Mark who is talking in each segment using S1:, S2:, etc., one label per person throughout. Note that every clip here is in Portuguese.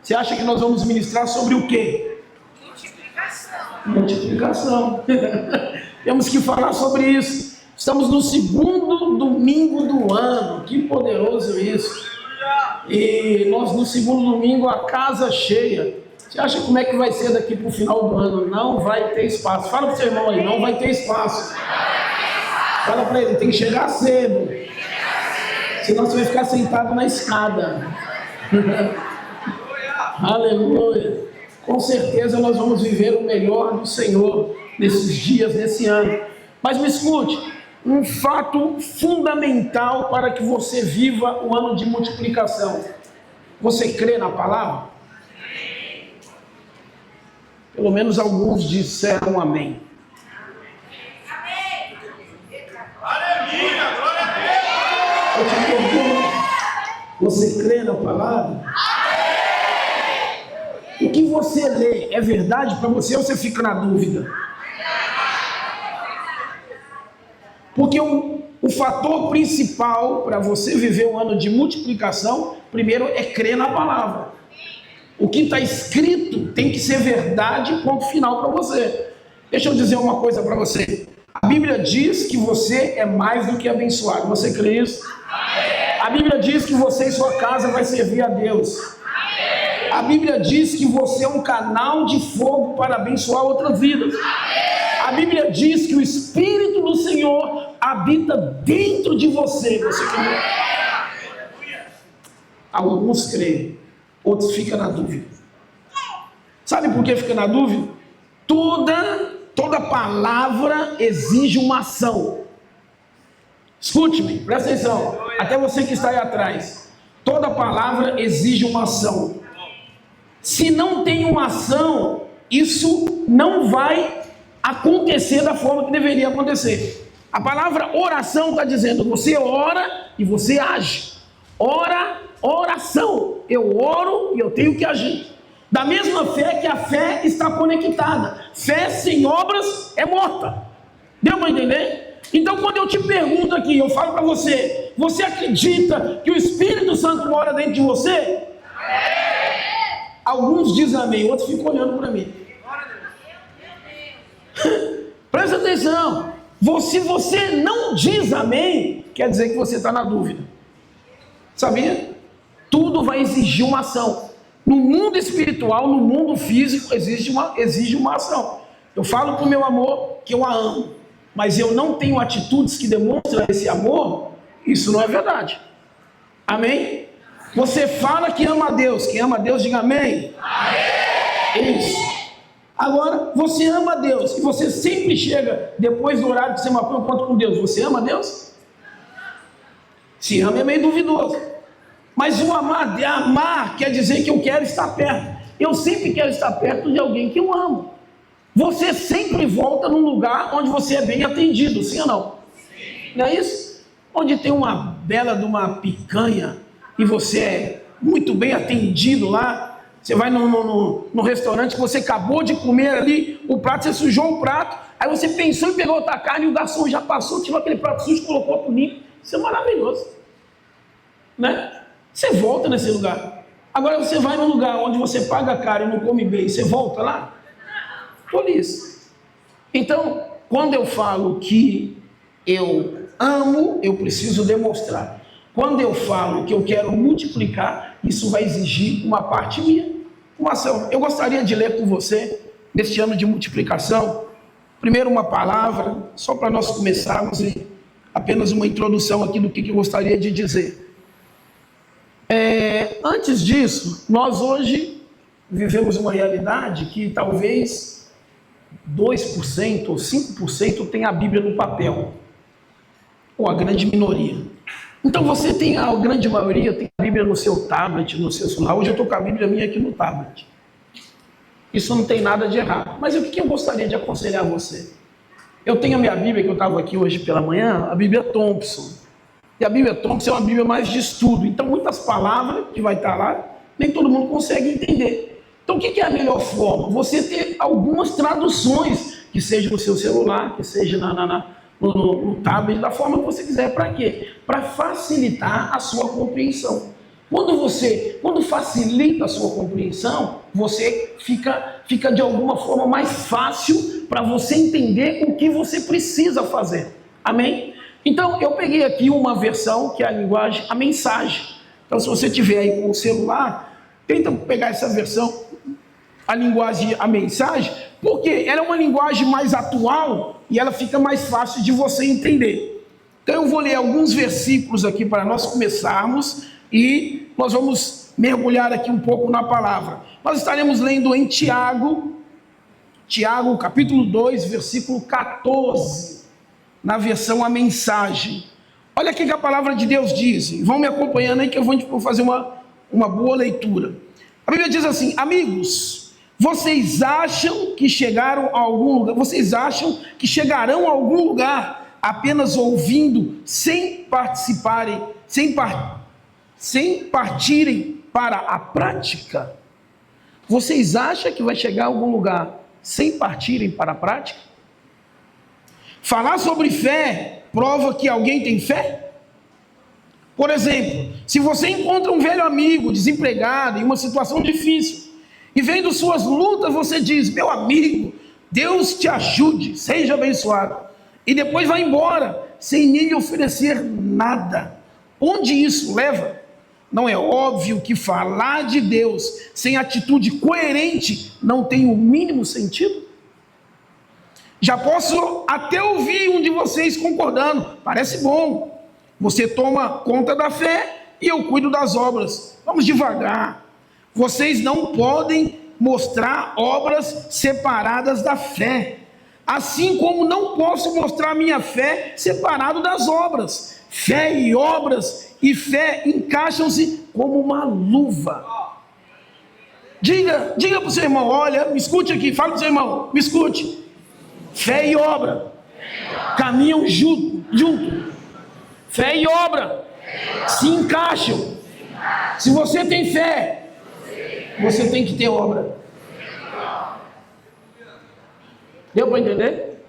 S1: Você acha que nós vamos ministrar sobre o quê? Multiplicação. Temos que falar sobre isso. Estamos no segundo domingo do ano. Que poderoso isso. E nós no segundo domingo, a casa cheia. Você acha como é que vai ser daqui para o final do ano? Não vai ter espaço. Fala para o seu irmão aí, não vai ter espaço. Fala para ele, tem que chegar cedo. Senão você vai ficar sentado na escada. Aleluia. Com certeza nós vamos viver o melhor do Senhor nesses dias, nesse ano. Mas me escute, um fato fundamental para que você viva o ano de multiplicação. Você crê na palavra? Pelo menos alguns disseram amém.
S2: Aleluia, glória a Deus.
S1: Eu te pergunto, você crê na palavra? O que você lê é verdade para você ou você fica na dúvida? Porque o fator principal para você viver um ano de multiplicação, primeiro é crer na palavra. O que está escrito tem que ser verdade, ponto final para você. Deixa eu dizer uma coisa para você. A Bíblia diz que você é mais do que abençoado. Você crê nisso? A Bíblia diz que você e sua casa vai servir a Deus. A Bíblia diz que você é um canal de fogo para abençoar outras vidas. A Bíblia diz que o Espírito do Senhor habita dentro de você. Você crê? Alguns creem, outros ficam na dúvida. Sabe por que fica na dúvida? Toda palavra exige uma ação. Escute-me, presta atenção. Até você que está aí atrás. Toda palavra exige uma ação. Se não tem uma ação, isso não vai acontecer da forma que deveria acontecer. A palavra oração está dizendo, você ora e você age. Oração. Eu oro e eu tenho que agir. Da mesma fé que a fé está conectada. Fé sem obras é morta. Deu para entender? Então quando eu te pergunto aqui, eu falo para você, você acredita que o Espírito Santo mora dentro de você? Alguns dizem amém, outros ficam olhando para mim. Presta atenção. Se você não diz amém, quer dizer que você está na dúvida. Sabia? Tudo vai exigir uma ação. No mundo espiritual, no mundo físico, exige uma ação. Eu falo para o meu amor que eu a amo, mas eu não tenho atitudes que demonstram esse amor, isso não é verdade. Amém? Você fala que ama a Deus, quem ama a Deus diga amém. Amém. Isso. Agora, você ama a Deus, e você sempre chega, depois do horário que você marcou um encontro com Deus, você ama a Deus? Se ama é meio duvidoso. Mas o amar quer dizer que eu quero estar perto. Eu sempre quero estar perto de alguém que eu amo. Você sempre volta num lugar onde você é bem atendido, sim ou não? Sim. Não é isso? Onde tem uma bela de uma picanha e você é muito bem atendido lá. Você vai no restaurante que você acabou de comer ali o prato, você sujou o prato, aí você pensou em pegar outra carne e o garçom já passou, tirou aquele prato sujo e colocou pro limpo. Isso é maravilhoso, né? Você volta nesse lugar. Agora você vai num lugar onde você paga caro e não come bem, você volta lá? Por isso. Então, quando eu falo que eu amo, eu preciso demonstrar. Quando eu falo que eu quero multiplicar, isso vai exigir uma parte minha, uma ação. Eu gostaria de ler com você, neste ano de multiplicação, primeiro uma palavra, só para nós começarmos, e apenas uma introdução aqui do que eu gostaria de dizer. Antes disso, nós hoje vivemos uma realidade que talvez 2% ou 5% tem a Bíblia no papel, ou a grande minoria. Então você tem, a grande maioria tem a Bíblia no seu tablet, no seu celular. Hoje eu estou com a Bíblia minha aqui no tablet. Isso não tem nada de errado. Mas o que eu gostaria de aconselhar você? Eu tenho a minha Bíblia, que eu estava aqui hoje pela manhã, a Bíblia Thompson. E a Bíblia Thompson é uma Bíblia mais de estudo. Então muitas palavras que vai estar lá, nem todo mundo consegue entender. Então o que é a melhor forma? Você ter algumas traduções, que seja no seu celular, que seja no tablet, da forma que você quiser. Para quê? Para facilitar a sua compreensão. Quando facilita a sua compreensão, você fica de alguma forma mais fácil para você entender o que você precisa fazer. Amém? Então, eu peguei aqui uma versão que é a linguagem, a mensagem. Então, se você tiver aí com o celular, tenta pegar essa versão, a linguagem, a mensagem, porque ela é uma linguagem mais atual e ela fica mais fácil de você entender. Então, eu vou ler alguns versículos aqui para nós começarmos e nós vamos mergulhar aqui um pouco na palavra. Nós estaremos lendo em Tiago, capítulo 2, versículo 14, na versão a mensagem. Olha aqui que a palavra de Deus diz, vão me acompanhando aí que eu vou fazer uma boa leitura. A Bíblia diz assim: amigos, vocês acham que chegaram a algum lugar, vocês acham que chegarão a algum lugar apenas ouvindo, sem participarem, sem partirem para a prática? Vocês acham que vai chegar a algum lugar sem partirem para a prática? Falar sobre fé prova que alguém tem fé? Por exemplo, se você encontra um velho amigo desempregado em uma situação difícil e vendo suas lutas, você diz: meu amigo, Deus te ajude, seja abençoado, e depois vai embora sem nem lhe oferecer nada. Onde isso leva? Não é óbvio que falar de Deus sem atitude coerente não tem o mínimo sentido? Já posso até ouvir um de vocês concordando: parece bom, você toma conta da fé e eu cuido das obras. Vamos devagar. Vocês não podem mostrar obras separadas da fé, assim como não posso mostrar minha fé separado das obras. Fé e obras e fé encaixam-se como uma luva. Diga para o seu irmão: olha, me escute aqui, fala para o seu irmão, me escute. Fé e obra caminham junto. Fé e obra se encaixam. Se você tem fé, você tem que ter obra. Deu para entender?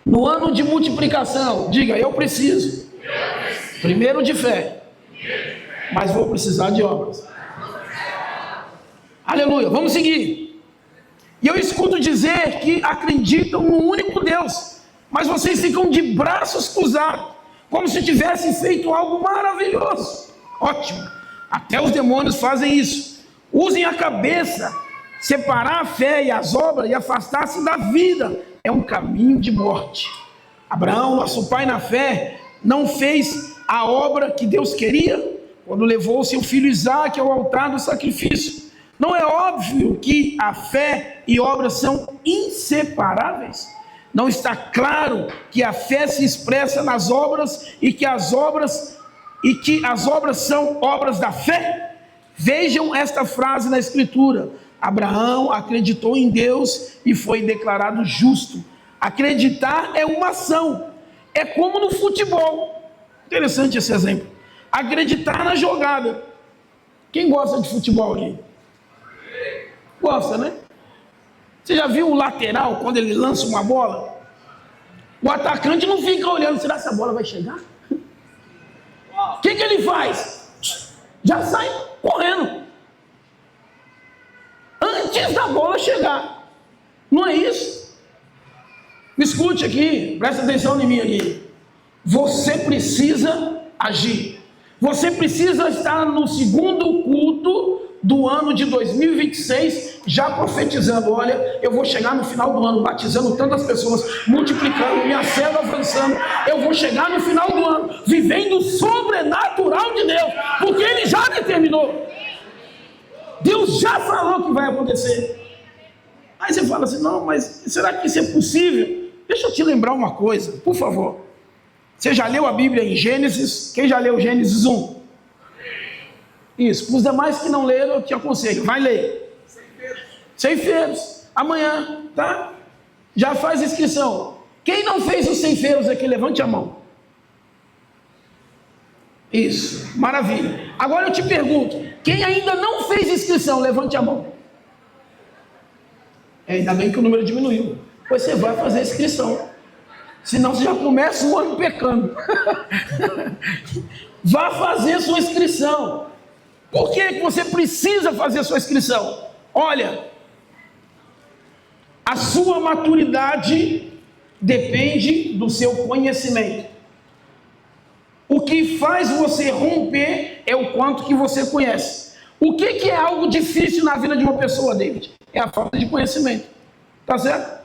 S1: No ano de multiplicação, diga: eu preciso primeiro de fé, mas vou precisar de obras. Aleluia, vamos seguir. E eu escuto dizer que acreditam no único Deus, mas vocês ficam de braços cruzados, como se tivessem feito algo maravilhoso. Ótimo, até os demônios fazem isso. Usem a cabeça. Separar a fé e as obras e afastar-se da vida é um caminho de morte. Abraão, nosso pai na fé, não fez a obra que Deus queria quando levou seu filho Isaque ao altar do sacrifício. Não é óbvio que a fé e obras são inseparáveis? Não está claro que a fé se expressa nas obras e que as obras são obras da fé? Vejam esta frase na Escritura: Abraão acreditou em Deus e foi declarado justo. Acreditar é uma ação, é como no futebol. Interessante esse exemplo. Acreditar na jogada. Quem gosta de futebol aqui? Gosta, né? Você já viu o lateral quando ele lança uma bola? O atacante não fica olhando: será que essa bola vai chegar? O que ele faz? Já sai correndo antes da bola chegar. Não é isso? Me escute aqui, presta atenção em mim aqui. Você precisa agir. Você precisa estar no segundo culto do ano de 2026, já profetizando: olha, eu vou chegar no final do ano batizando tantas pessoas, multiplicando, minha célula avançando. Eu vou chegar no final do ano vivendo o sobrenatural de Deus, porque Ele já determinou. Deus já falou que vai acontecer. Aí você fala assim: não, mas será que isso é possível? Deixa eu te lembrar uma coisa, por favor. Você já leu a Bíblia em Gênesis? Quem já leu Gênesis 1? Isso, para os demais que não leram, eu te aconselho, vai ler. Ceifeiros, amanhã, tá? Já faz inscrição. Quem não fez os ceifeiros aqui, levante a mão. Isso, maravilha. Agora eu te pergunto: quem ainda não fez inscrição, levante a mão. Ainda bem que o número diminuiu. Pois você vai fazer inscrição. Senão você já começa o ano pecando. vá fazer sua inscrição. Por que você precisa fazer sua inscrição? Olha, a sua maturidade depende do seu conhecimento. O que faz você romper é o quanto que você conhece. O que é algo difícil na vida de uma pessoa, David? É a falta de conhecimento. Tá certo?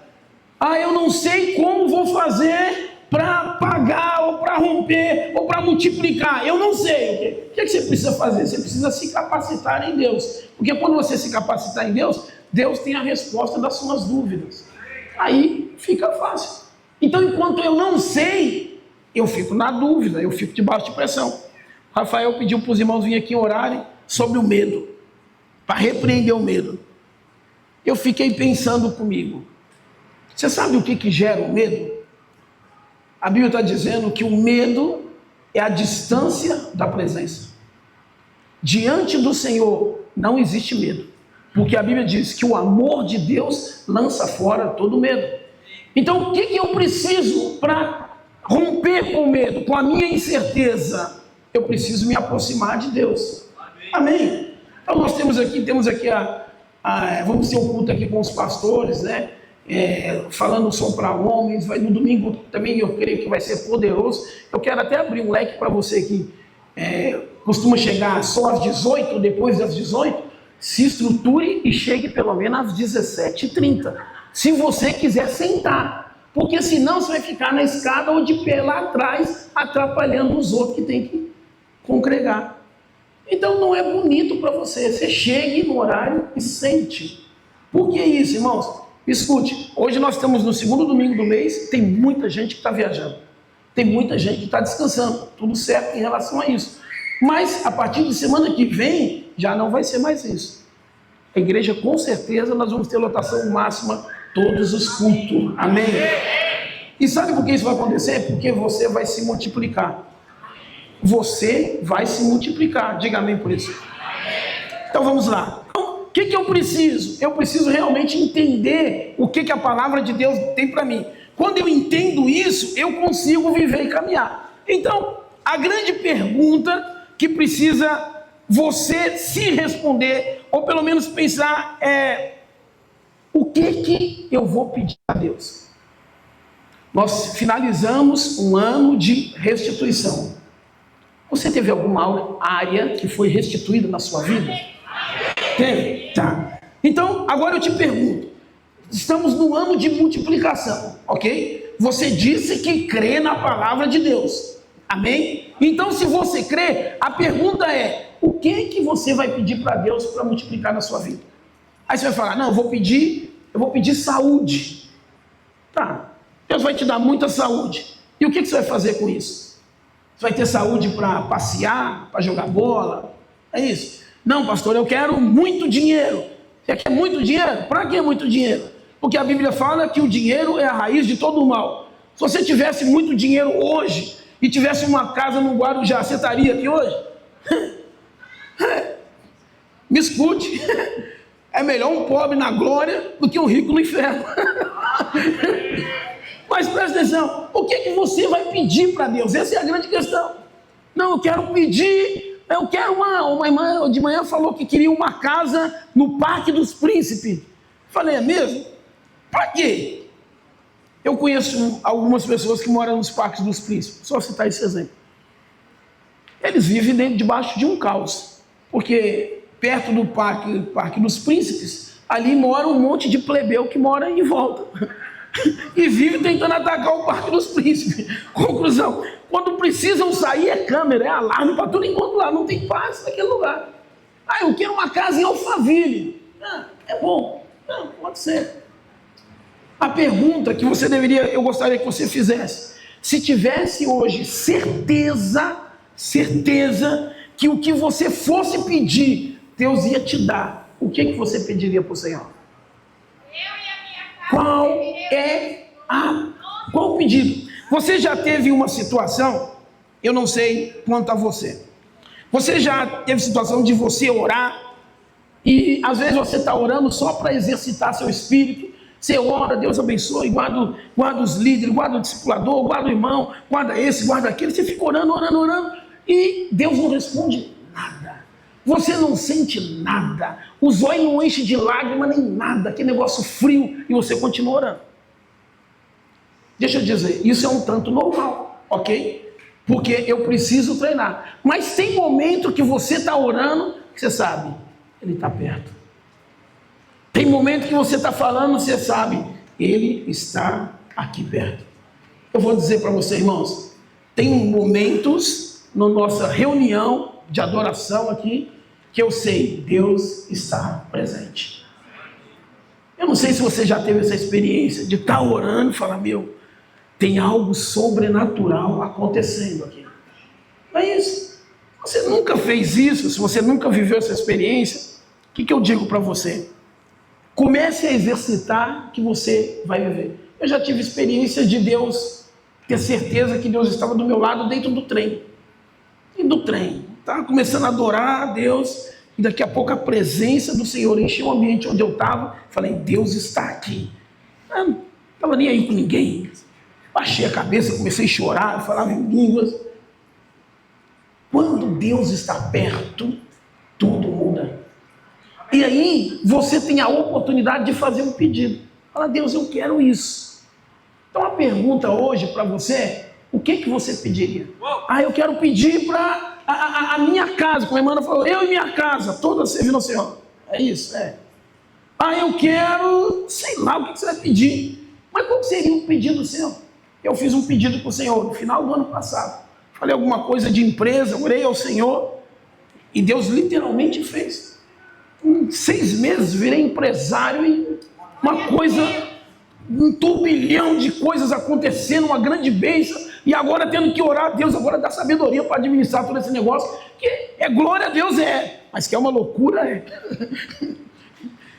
S1: Eu não sei como vou fazer para pagar, ou para romper, ou para multiplicar. Eu não sei. O que você precisa fazer? Você precisa se capacitar em Deus. Porque quando você se capacitar em Deus, Deus tem a resposta das suas dúvidas. Aí fica fácil. Então, enquanto eu não sei, eu fico na dúvida, eu fico debaixo de pressão. Rafael pediu para os irmãos virem aqui orarem sobre o medo, para repreender o medo. Eu fiquei pensando comigo. Você sabe o que gera o medo? A Bíblia está dizendo que o medo é a distância da presença. Diante do Senhor não existe medo, porque a Bíblia diz que o amor de Deus lança fora todo medo. Então, o que eu preciso para romper com o medo, com a minha incerteza? Eu preciso me aproximar de Deus. Amém? Então nós temos aqui vamos ter um culto aqui com os pastores, né? Falando só para homens. No domingo também eu creio que vai ser poderoso. Eu quero até abrir um leque para você que costuma chegar só às 18, depois das 18, se estruture e chegue pelo menos às 17h30. Se você quiser sentar. Porque senão você vai ficar na escada ou de pé lá atrás, atrapalhando os outros que tem que congregar. Então não é bonito para você. Você chegue no horário e sente. Por que isso, irmãos? Escute, hoje nós estamos no segundo domingo do mês, tem muita gente que está viajando. Tem muita gente que está descansando. Tudo certo em relação a isso. Mas a partir de semana que vem, já não vai ser mais isso. A igreja, com certeza, nós vamos ter lotação máxima todos os cultos. Amém? E sabe por que isso vai acontecer? Porque você vai se multiplicar. Você vai se multiplicar. Diga amém por isso. Então vamos lá. Então, o que eu preciso? Eu preciso realmente entender o que a palavra de Deus tem para mim. Quando eu entendo isso, eu consigo viver e caminhar. Então, a grande pergunta que precisa você se responder, ou pelo menos pensar, o que eu vou pedir a Deus? Nós finalizamos um ano de restituição. Você teve alguma área que foi restituída na sua vida? Teve? Tá. Então, agora eu te pergunto. Estamos no ano de multiplicação, ok? Você disse que crê na palavra de Deus. Amém? Então, se você crê, a pergunta é: o que você vai pedir para Deus para multiplicar na sua vida? Aí você vai falar: não, eu vou pedir saúde. Tá, Deus vai te dar muita saúde. E o que você vai fazer com isso? Você vai ter saúde para passear, para jogar bola? É isso? Não, pastor, eu quero muito dinheiro. Você quer muito dinheiro? Para que muito dinheiro? Porque a Bíblia fala que o dinheiro é a raiz de todo o mal. Se você tivesse muito dinheiro hoje e tivesse uma casa no Guarujá, você estaria aqui hoje? Me escute. É melhor um pobre na glória do que um rico no inferno. Mas presta atenção, o que você vai pedir para Deus? Essa é a grande questão. Não, eu quero uma irmã de manhã falou que queria uma casa no Parque dos Príncipes. Falei, é mesmo? Para quê? Eu conheço algumas pessoas que moram nos Parques dos Príncipes, só citar esse exemplo. Eles vivem debaixo de um caos, porque perto do Parque dos Príncipes, ali mora um monte de plebeu que mora em volta. E vive tentando atacar o Parque dos Príncipes. Conclusão: quando precisam sair é câmera, é alarme para tudo enquanto lá não tem paz naquele lugar. Eu quero uma casa em Alphaville. É bom. Não, pode ser. A pergunta que eu gostaria que você fizesse: se tivesse hoje certeza que o que você fosse pedir, Deus ia te dar, o que você pediria para o Senhor? Qual o pedido? Você já teve uma situação, eu não sei quanto a você. Você já teve situação de você orar e às vezes você está orando só para exercitar seu espírito. Você ora, Deus abençoe, guarda os líderes, guarda o discipulador, guarda o irmão, guarda esse, guarda aquele. Você fica orando. e Deus não responde nada. Você não sente nada. Os olhos não enchem de lágrima nem nada. Aquele negócio frio e você continua orando. Deixa eu dizer, isso é um tanto normal, ok? Porque eu preciso treinar. Mas tem momento que você está orando, que você sabe, ele está perto. Tem momento que você está falando, você sabe, ele está aqui perto. Eu vou dizer para você, irmãos, tem momentos na nossa reunião de adoração aqui, que eu sei, Deus está presente. Eu não sei se você já teve essa experiência de estar orando e falar, meu, tem algo sobrenatural acontecendo aqui. Não é isso. Você nunca fez isso, se você nunca viveu essa experiência, o que eu digo para você? Comece a exercitar que você vai viver. Eu já tive experiência de Deus, ter certeza que Deus estava do meu lado dentro do trem. E do trem. Estava começando a adorar a Deus, e daqui a pouco a presença do Senhor encheu o ambiente onde eu estava. Falei, Deus está aqui. Eu não estava nem aí com ninguém. Baixei a cabeça, comecei a chorar, falava em línguas. Quando Deus está perto, tudo muda. E aí, você tem a oportunidade de fazer um pedido. Fala, Deus, eu quero isso. Então, a pergunta hoje para você é, o que você pediria? Eu quero pedir para a minha casa, como a irmã falou, eu e minha casa, toda servindo ao Senhor. É isso, é. Eu quero, sei lá, o que você vai pedir. Mas qual seria o pedido seu? Eu fiz um pedido para o Senhor no final do ano passado. Falei alguma coisa de empresa, orei ao Senhor e Deus literalmente fez. Em 6 meses virei empresário e uma coisa, um turbilhão de coisas acontecendo, uma grande bênção, e agora tendo que orar a Deus, agora dá sabedoria para administrar todo esse negócio, que é glória a Deus, mas que é uma loucura,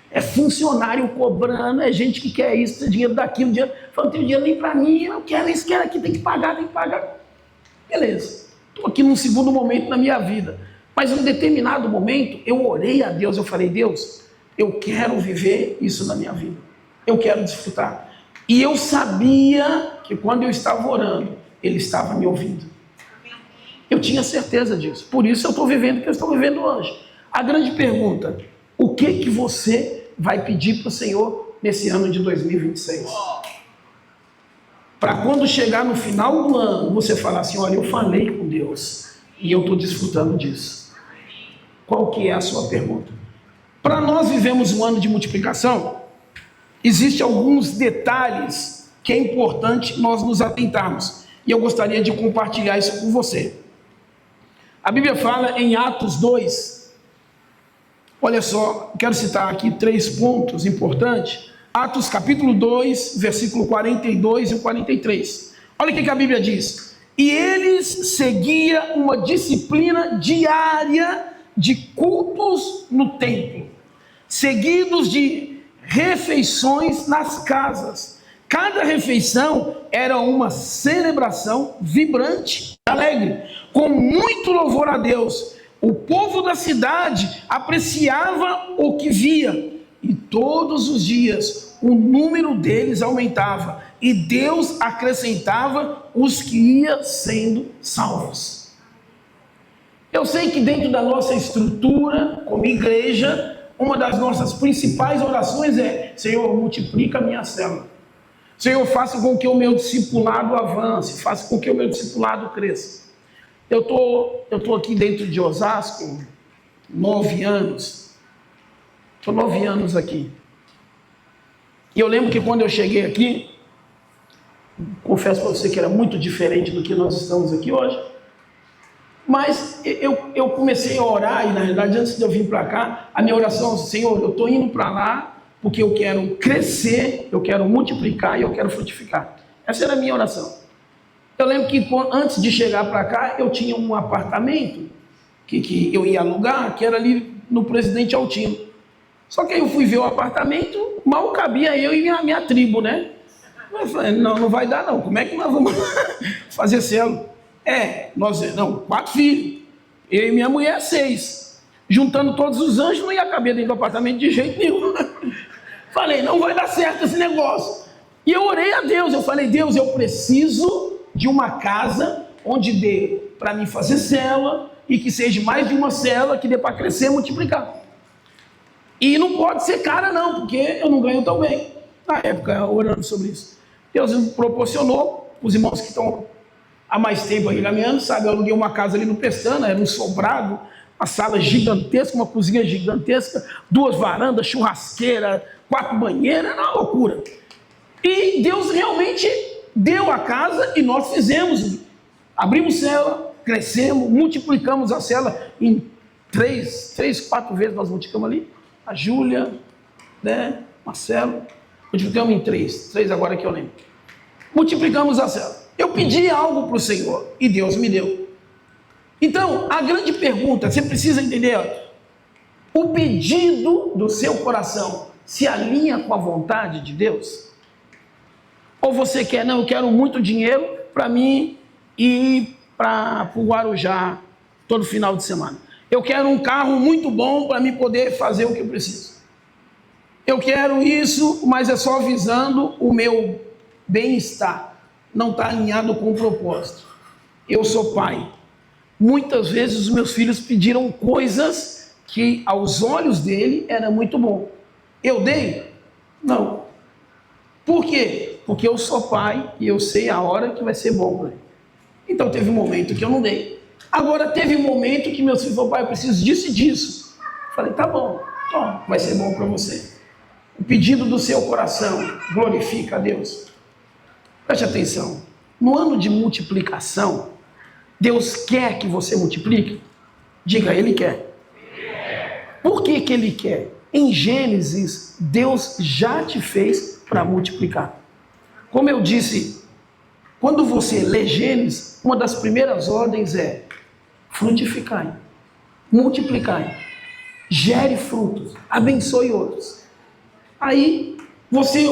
S1: é funcionário cobrando, é gente que quer isso, tem dinheiro daquilo, dinheiro, falando, não tem dinheiro nem para mim, eu quero isso, quero aqui, tem que pagar. Beleza, estou aqui num segundo momento na minha vida, mas em um determinado momento, eu orei a Deus, eu falei, Deus, eu quero viver isso na minha vida, eu quero desfrutar. E eu sabia que quando eu estava orando, Ele estava me ouvindo. Eu tinha certeza disso, por isso eu estou vivendo o que eu estou vivendo hoje. A grande pergunta, o que você vai pedir para o Senhor nesse ano de 2026? Para quando chegar no final do ano, você falar assim, olha, eu falei com Deus e eu estou desfrutando disso. Qual que é a sua pergunta? Para nós vivemos um ano de multiplicação, existem alguns detalhes que é importante nós nos atentarmos. E eu gostaria de compartilhar isso com você. A Bíblia fala em Atos 2, olha só, quero citar aqui 3 pontos importantes. Atos capítulo 2, versículo 42 e 43. Olha o que a Bíblia diz. E eles seguiam uma disciplina diária de cultos no templo, seguidos de refeições nas casas. Cada refeição era uma celebração vibrante, alegre, com muito louvor a Deus. O povo da cidade apreciava o que via, e todos os dias o número deles aumentava, e Deus acrescentava os que iam sendo salvos. Eu sei que dentro da nossa estrutura, como igreja, uma das nossas principais orações é: Senhor, multiplica a minha célula. Senhor, faça com que o meu discipulado avance, faça com que o meu discipulado cresça. Eu tô aqui dentro de Osasco 9 anos. Estou 9 anos aqui. E eu lembro que quando eu cheguei aqui, confesso para você que era muito diferente do que nós estamos aqui hoje. Mas eu comecei a orar, e na realidade, antes de eu vir para cá, a minha oração, Senhor, eu estou indo para lá porque eu quero crescer, eu quero multiplicar e eu quero frutificar. Essa era a minha oração. Eu lembro que antes de chegar para cá, eu tinha um apartamento que eu ia alugar, que era ali no Presidente Altino. Só que aí eu fui ver o apartamento, mal cabia eu e minha tribo, né? Eu falei, não vai dar não, como é que nós vamos fazer célula? Nós 4 filhos, eu e minha mulher 6. Juntando todos os anjos, não ia caber dentro do apartamento de jeito nenhum. Falei, não vai dar certo esse negócio. E eu orei a Deus, eu falei, Deus, eu preciso de uma casa onde dê para mim fazer célula e que seja mais de uma célula que dê para crescer e multiplicar. E não pode ser cara não, porque eu não ganho tão bem. Na época, orando sobre isso. Deus me proporcionou, os irmãos que estão há mais tempo aqui caminhando, sabe, eu aluguei uma casa ali no Pestana, era um sobrado, uma sala gigantesca, uma cozinha gigantesca, 2 varandas, churrasqueira, 4 banheiros, era uma loucura. E Deus realmente deu a casa e nós fizemos. Abrimos célula, crescemos, multiplicamos a célula em 4 vezes nós multiplicamos ali. A Júlia, né, Marcelo, multiplicamos em 3 agora que eu lembro. Multiplicamos a célula. Eu pedi algo para o Senhor e Deus me deu. Então, a grande pergunta, você precisa entender, o pedido do seu coração se alinha com a vontade de Deus? Ou você quer, não, eu quero muito dinheiro para mim ir para o Guarujá todo final de semana. Eu quero um carro muito bom para mim poder fazer o que eu preciso. Eu quero isso, mas é só visando o meu bem-estar. Não está alinhado com o propósito. Eu sou pai. Muitas vezes os meus filhos pediram coisas que aos olhos dele era muito bom. Eu dei? Não. Por quê? Porque eu sou pai e eu sei a hora que vai ser bom para ele. Então teve um momento que eu não dei. Agora teve um momento que meus filhos falaram, pai, eu preciso disso e disso. Falei, tá bom, toma, vai ser bom para você. O pedido do seu coração glorifica a Deus. Preste atenção, no ano de multiplicação, Deus quer que você multiplique? Diga, Ele quer. Por que que Ele quer? Em Gênesis, Deus já te fez para multiplicar. Como eu disse, quando você lê Gênesis, uma das primeiras ordens é frutificai, multiplicai, gere frutos, abençoe outros. Aí você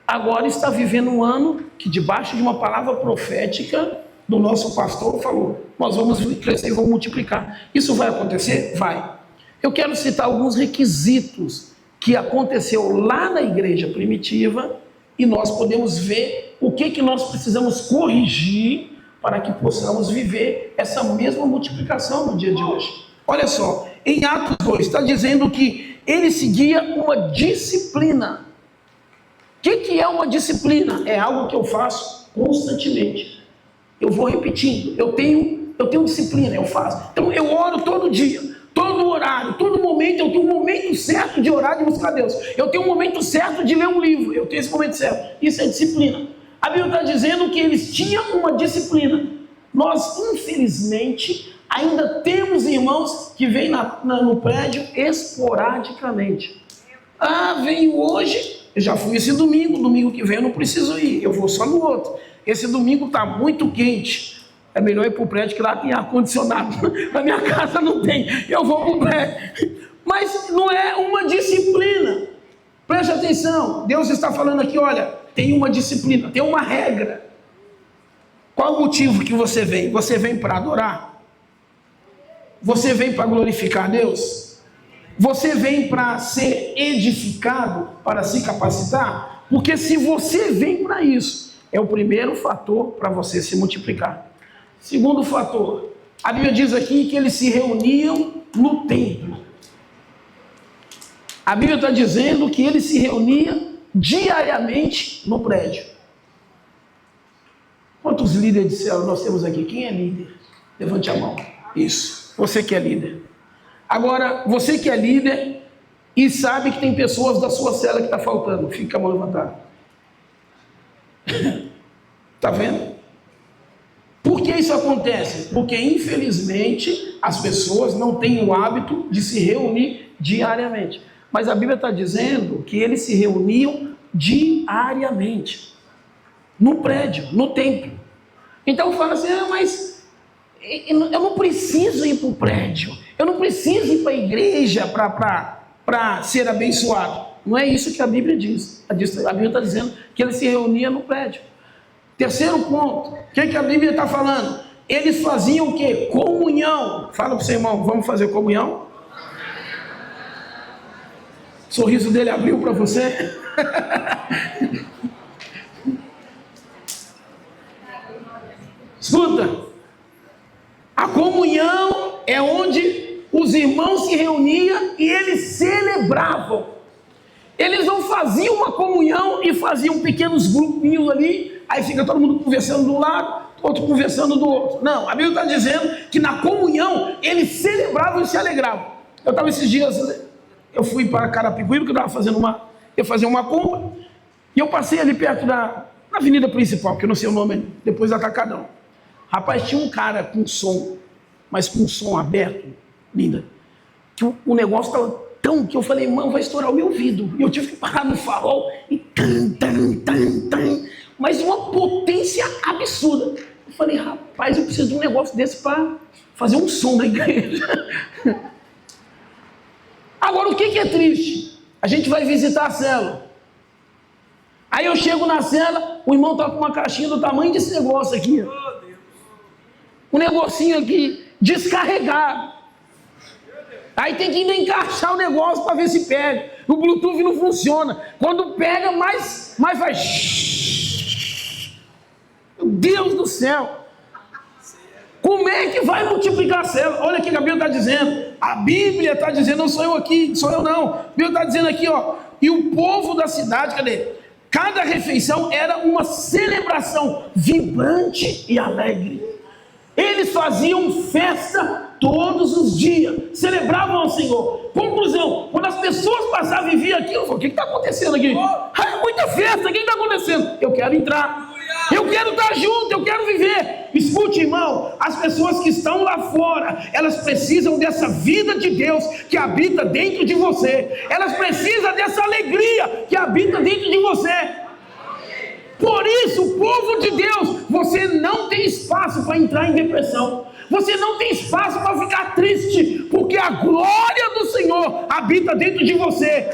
S1: agora está vivendo um ano que, debaixo de uma palavra profética do nosso pastor, falou, nós vamos crescer e vamos multiplicar. Isso vai acontecer? Vai. Eu quero citar alguns requisitos que aconteceu lá na igreja primitiva e nós podemos ver o que nós precisamos corrigir para que possamos viver essa mesma multiplicação no dia de hoje. Olha só, em Atos 2 está dizendo que ele seguia uma disciplina. O que é uma disciplina? É algo que eu faço constantemente. Eu vou repetindo, eu tenho disciplina, eu faço. Então eu oro todo dia, todo horário, todo momento, eu tenho um momento certo de orar, de buscar Deus. Eu tenho um momento certo de ler um livro, eu tenho esse momento certo. Isso é disciplina. A Bíblia está dizendo que eles tinham uma disciplina. Nós, infelizmente, ainda temos irmãos que vêm no prédio esporadicamente. Ah, venho hoje, eu já fui esse domingo que vem eu não preciso ir, eu vou só no outro. Esse domingo está muito quente, é melhor ir para o prédio que lá tem ar-condicionado. Na minha casa não tem, eu vou para o prédio. Mas não é uma disciplina. Preste atenção, Deus está falando aqui, olha, tem uma disciplina, tem uma regra. Qual o motivo que você vem? Você vem para adorar? Você vem para glorificar Deus? Você vem para ser edificado, para se capacitar? Porque se você vem para isso, é o primeiro fator para você se multiplicar. Segundo fator, a Bíblia diz aqui que eles se reuniam no templo. A Bíblia está dizendo que eles se reuniam diariamente no prédio. Quantos líderes de célula nós temos aqui? Quem é líder? Levante a mão. Isso, você que é líder. Agora, você que é líder e sabe que tem pessoas da sua célula que está faltando, fica a mão levantada. Está vendo? Por que isso acontece? Porque, infelizmente, as pessoas não têm o hábito de se reunir diariamente. Mas a Bíblia está dizendo que eles se reuniam diariamente, no prédio, no templo. Então fala assim, mas eu não preciso ir para o prédio, eu não preciso ir para a igreja para ser abençoado. Não é isso que a Bíblia diz. A Bíblia está dizendo que eles se reuniam no prédio. Terceiro ponto, o que a Bíblia está falando? Eles faziam o quê? Comunhão. Fala para o seu irmão, vamos fazer comunhão? O sorriso dele abriu para você? Escuta, os irmãos se reuniam e eles celebravam. Eles não faziam uma comunhão e faziam pequenos grupinhos ali, aí fica todo mundo conversando de um lado, outro conversando do outro. Não, a Bíblia está dizendo que na comunhão eles celebravam e se alegravam. Eu estava esses dias, eu fui para Carapicuíba, porque eu estava ia fazer uma compra, e eu passei ali perto na avenida principal, que eu não sei o nome, depois da Atacadão. Rapaz, tinha um cara com som, mas com som aberto, linda, que o negócio estava tão que eu falei, mano, vai estourar o meu ouvido. E eu tive que parar no farol e mas uma potência absurda. Eu falei, rapaz, eu preciso de um negócio desse para fazer um som na igreja. Agora, o que é triste? A gente vai visitar a célula. Aí eu chego na cela, o irmão está com uma caixinha do tamanho desse negócio aqui. Um negocinho aqui, descarregado. Aí tem que ainda encaixar o negócio para ver se pega. O Bluetooth não funciona. Quando pega, mais faz. Meu Deus do céu. Como é que vai multiplicar a célula? Olha o que a Bíblia está dizendo. A Bíblia está dizendo, não sou eu aqui, sou eu não. A Bíblia está dizendo aqui, ó. E o povo da cidade, cadê? Cada refeição era uma celebração vibrante e alegre. Eles faziam festa todos os dias, celebravam ao Senhor. Conclusão, quando as pessoas passavam e viam aquilo, eu falei, o que está acontecendo aqui? É muita festa, o que está acontecendo? Eu quero entrar, eu quero estar junto, eu quero viver. Escute, irmão, as pessoas que estão lá fora, elas precisam dessa vida de Deus que habita dentro de você. Elas precisam dessa alegria que habita dentro de você. Por isso, o povo de Deus, você não tem espaço para entrar em depressão. Você não tem espaço para ficar triste, porque a glória do Senhor habita dentro de você.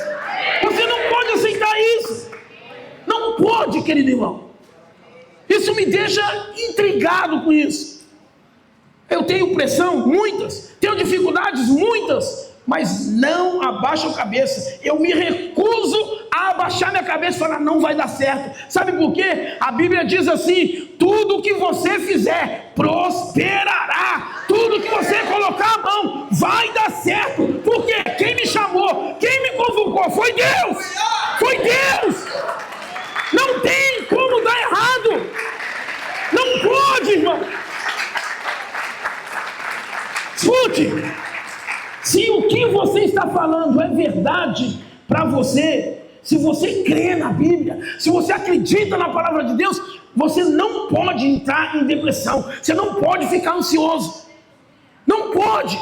S1: Você não pode aceitar isso. Não pode, querido irmão. Isso me deixa intrigado com isso. Eu tenho pressão, muitas. Tenho dificuldades, muitas. Mas não abaixo a cabeça. Eu me recuso a abaixar minha cabeça e falar, não vai dar certo. Sabe por quê? A Bíblia diz assim, tudo que você fizer prosperará. Tudo que você colocar a mão vai dar certo. Porque quem me chamou, quem me convocou foi Deus. Foi Deus. Não tem como dar errado. Não pode, irmão. Escute. Se o que você está falando é verdade para você, se você crê na Bíblia, se você acredita na palavra de Deus, você não pode entrar em depressão, você não pode ficar ansioso, não pode.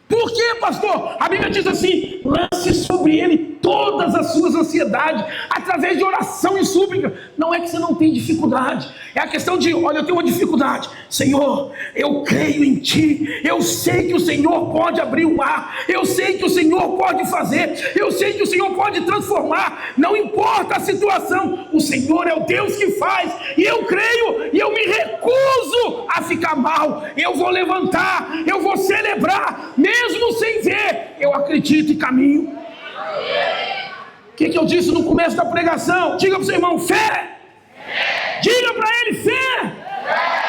S1: Por quê, pastor? A Bíblia diz assim, lance sobre ele todas as suas ansiedades, através de oração e súplica. Não é que você não tem dificuldade, é a questão de, olha, eu tenho uma dificuldade, Senhor, eu creio em Ti, eu sei que o Senhor pode abrir o mar, eu sei que o Senhor pode fazer, eu sei que o Senhor pode transformar, não importa a situação, o Senhor é o Deus que faz, e eu creio, e eu me recuso a ficar mal, eu vou levantar, eu vou celebrar, mesmo sem ver, eu acredito e caminho. O que eu disse no começo da pregação? Diga para o seu irmão, fé. Diga para ele, fé.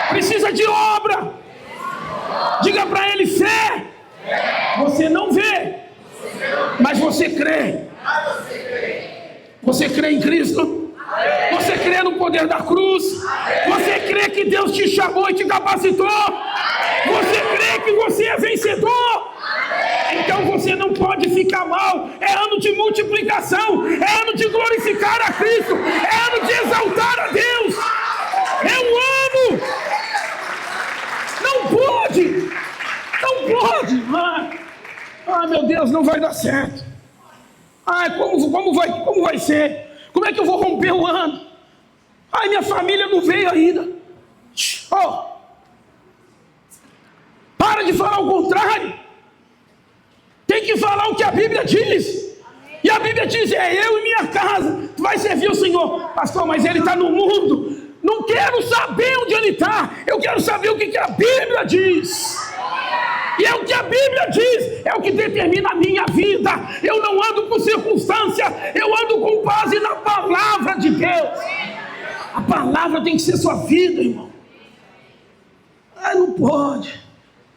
S1: Precisa de obra. Diga para ele, fé. Você não vê, mas você crê. Você crê em Cristo? Você crê no poder da cruz? Você crê que Deus te chamou e te capacitou? Você crê que você é vencedor? Então você não pode ficar mal. É ano de multiplicação, é ano de glorificar a Cristo, é ano de exaltar a Deus. É um ano. Não pode. Não pode. Ai, meu Deus, não vai dar certo. Ai, como vai ser? Como é que eu vou romper o ano? Ai, minha família não veio ainda. Oh, para de falar o contrário. Tem que falar o que a Bíblia diz. E a Bíblia diz, é eu e minha casa. Tu vai servir o Senhor. Pastor, mas ele está no mundo. Não quero saber onde ele está. Eu quero saber o que a Bíblia diz. E é o que a Bíblia diz. É o que determina a minha vida. Eu não ando por circunstância. Eu ando com base na palavra de Deus. A palavra tem que ser sua vida, irmão. Ai, não pode.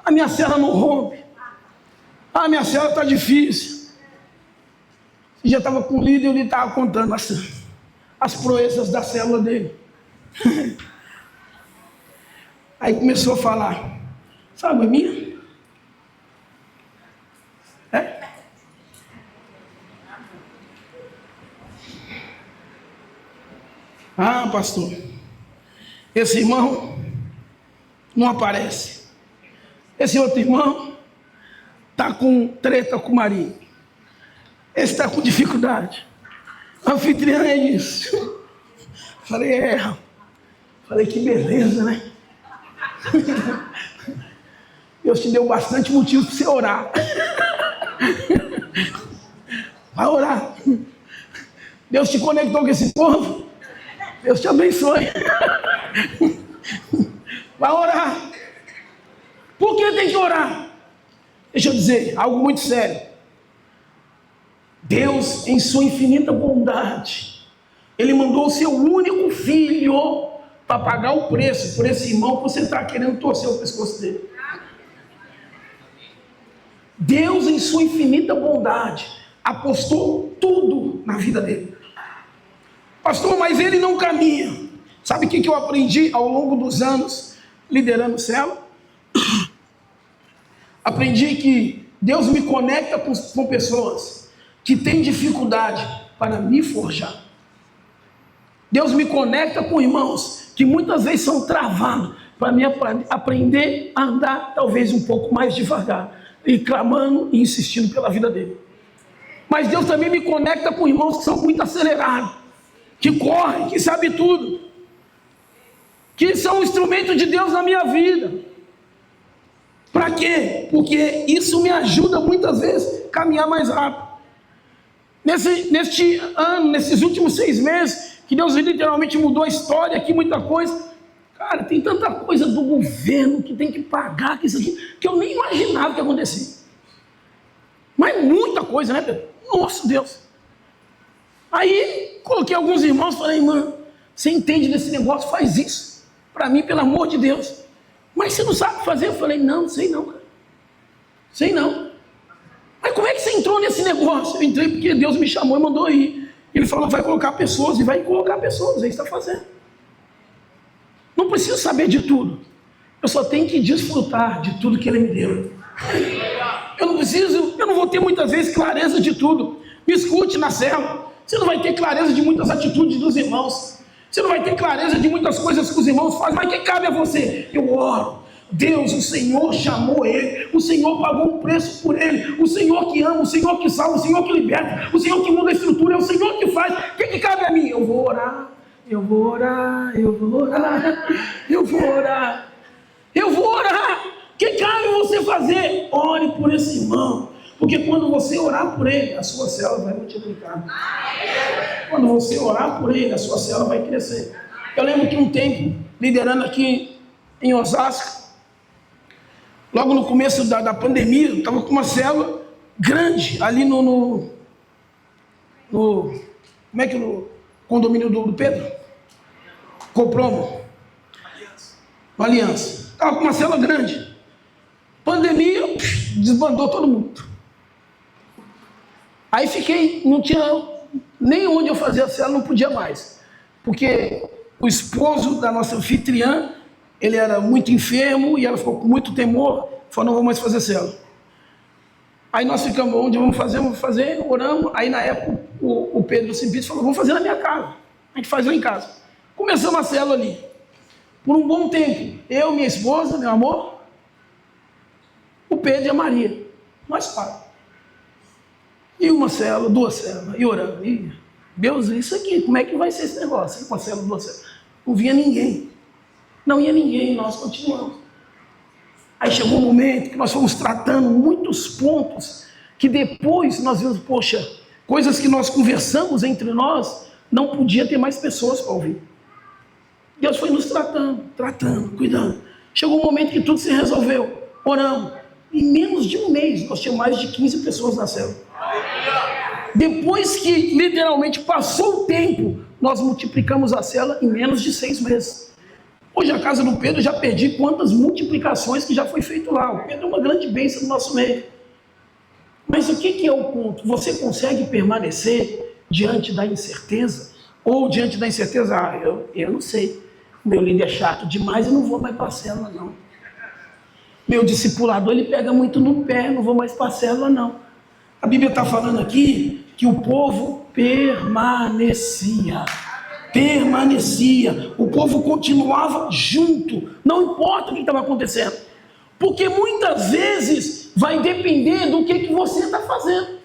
S1: A minha cela não rompe. Ah, minha célula está difícil. E já estava com o líder e ele estava contando as proezas da célula dele. Aí começou a falar, sabe a minha? Ah, pastor, esse irmão não aparece. Esse outro irmão está com treta com o marido. Esse está com dificuldade. A anfitriã é isso. Falei, Falei, que beleza, né? Deus te deu bastante motivo para você orar. Vai orar. Deus te conectou com esse povo. Deus te abençoe. Vai orar. Por que tem que orar? Deixa eu dizer algo muito sério. Deus, em sua infinita bondade, Ele mandou o seu único filho para pagar o preço por esse irmão que você está querendo torcer o pescoço dele. Deus, em sua infinita bondade, apostou tudo na vida dele. Pastor, mas ele não caminha. Sabe o que eu aprendi ao longo dos anos liderando célula? Aprendi que Deus me conecta com pessoas que têm dificuldade para me forjar. Deus me conecta com irmãos que muitas vezes são travados para me aprender a andar talvez um pouco mais devagar, e clamando e insistindo pela vida dele. Mas Deus também me conecta com irmãos que são muito acelerados, que correm, que sabem tudo, que são um instrumento de Deus na minha vida. Para quê? Porque isso me ajuda muitas vezes a caminhar mais rápido. Neste ano, nesses últimos 6 meses, que Deus literalmente mudou a história aqui, muita coisa. Cara, tem tanta coisa do governo que tem que pagar, que isso aqui, que eu nem imaginava que ia acontecer. Mas muita coisa, né, Pedro? Nossa Deus. Aí, coloquei alguns irmãos e falei, irmã, você entende desse negócio? Faz isso. Para mim, pelo amor de Deus. Mas você não sabe fazer? Eu falei, não sei não, cara. Sei não. Mas como é que você entrou nesse negócio? Eu entrei porque Deus me chamou e mandou ir. Ele falou, vai colocar pessoas, e vai colocar pessoas, aí está fazendo. Não preciso saber de tudo. Eu só tenho que desfrutar de tudo que Ele me deu. Eu não vou ter muitas vezes clareza de tudo. Me escute na célula. Você não vai ter clareza de muitas atitudes dos irmãos. Você não vai ter clareza de muitas coisas que os irmãos fazem. Mas que cabe a você? Eu oro. Deus, o Senhor chamou ele, o Senhor pagou um preço por ele, o Senhor que ama, o Senhor que salva, o Senhor que liberta, o Senhor que muda a estrutura, é o Senhor que faz. O que cabe a mim? Eu vou orar, eu vou orar, eu vou orar, eu vou orar, eu vou orar. O que cabe você fazer? Ore por esse irmão, porque quando você orar por ele, a sua célula vai multiplicar. Quando você orar por ele, a sua célula vai crescer. Eu lembro que um tempo, liderando aqui em Osasco, logo no começo da pandemia, eu estava com uma célula grande ali no como é que no condomínio do Pedro? Copromo. Aliança. Estava com uma célula grande. Pandemia, desbandou todo mundo. Aí fiquei, não tinha nem onde eu fazer a célula, não podia mais. Porque o esposo da nossa anfitriã, ele era muito enfermo e ela ficou com muito temor, falou, não vou mais fazer célula. Aí nós ficamos, onde vamos fazer, oramos. Aí na época o Pedro Simplício falou, vamos fazer na minha casa. A gente faz lá em casa. Começamos a célula ali. Por um bom tempo, eu, minha esposa, meu amor, o Pedro e a Maria. Nós 4. E uma célula, 2 células, e orando. E, Deus, isso aqui, como é que vai ser esse negócio? Uma célula, 2 células. Não vinha ninguém. Não ia ninguém, nós continuamos. Aí chegou um momento que nós fomos tratando muitos pontos, que depois nós vimos, poxa, coisas que nós conversamos entre nós, não podia ter mais pessoas para ouvir. Deus foi nos tratando, cuidando. Chegou um momento que tudo se resolveu, oramos. Em menos de um mês, nós tínhamos mais de 15 pessoas na célula. Depois que literalmente passou o tempo, nós multiplicamos a célula em menos de 6 meses. Hoje a casa do Pedro, eu já perdi quantas multiplicações que já foi feito lá. O Pedro é uma grande bênção no nosso meio. Mas o que é o ponto? Você consegue permanecer diante da incerteza? Ou diante da incerteza, eu não sei. Meu líder é chato demais, eu não vou mais para a célula, não. Meu discipulador, ele pega muito no pé, não vou mais para a célula, não. A Bíblia está falando aqui que o povo permanecia. O povo continuava junto, não importa o que estava acontecendo. Porque muitas vezes vai depender do que você está fazendo.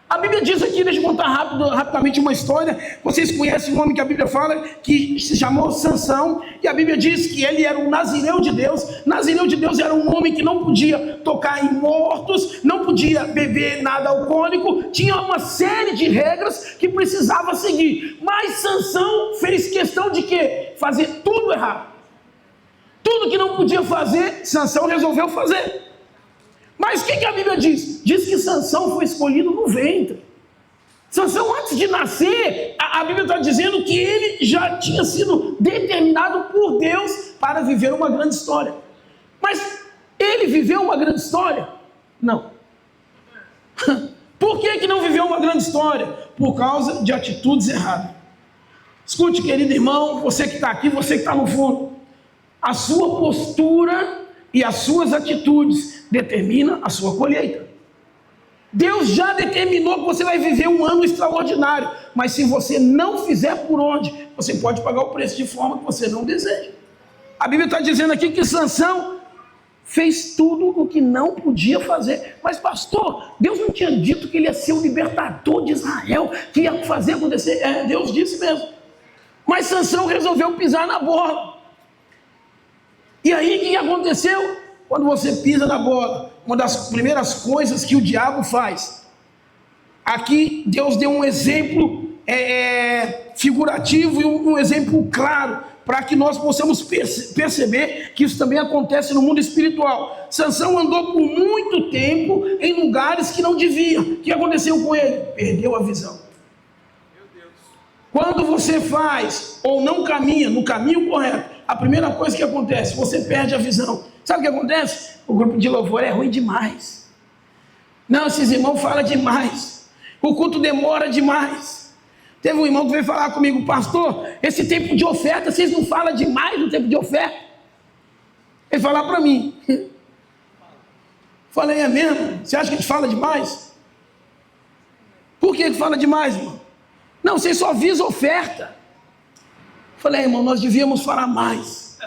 S1: A Bíblia diz aqui, deixa eu contar rapidamente uma história. Vocês conhecem um homem que a Bíblia fala que se chamou Sansão, e a Bíblia diz que ele era um nazireu de Deus. Nazireu de Deus era um homem que não podia tocar em mortos, não podia beber nada alcoólico, tinha uma série de regras que precisava seguir. Mas Sansão fez questão de quê? Fazer tudo errado. Tudo que não podia fazer, Sansão resolveu fazer. Mas o que a Bíblia diz? Diz que Sansão foi escolhido no ventre. Sansão, antes de nascer, a Bíblia está dizendo que ele já tinha sido determinado por Deus para viver uma grande história. Mas ele viveu uma grande história? Não. Por que não viveu uma grande história? Por causa de atitudes erradas. Escute, querido irmão, você que está aqui, você que está no fundo, a sua postura e as suas atitudes determinam a sua colheita. Deus já determinou que você vai viver um ano extraordinário, mas se você não fizer por onde, você pode pagar o preço de forma que você não deseja. A Bíblia está dizendo aqui que Sansão fez tudo o que não podia fazer. Mas pastor, Deus não tinha dito que ele ia ser o libertador de Israel, que ia fazer acontecer? Deus disse mesmo. Mas Sansão resolveu pisar na bola. E aí o que aconteceu? Quando você pisa na bola, uma das primeiras coisas que o diabo faz. Aqui Deus deu um exemplo figurativo e um exemplo claro, para que nós possamos perceber que isso também acontece no mundo espiritual. Sansão andou por muito tempo em lugares que não devia. O que aconteceu com ele? Perdeu a visão. Quando você faz ou não caminha no caminho correto, a primeira coisa que acontece, você perde a visão. Sabe o que acontece? O grupo de louvor é ruim demais. Não, esses irmãos falam demais. O culto demora demais. Teve um irmão que veio falar comigo, pastor, esse tempo de oferta, vocês não falam demais no tempo de oferta? Ele falou para mim. Falei, é mesmo? Você acha que a gente fala demais? Por que fala demais, irmão? Não, vocês só avisam oferta. Falei, irmão, nós devíamos falar mais.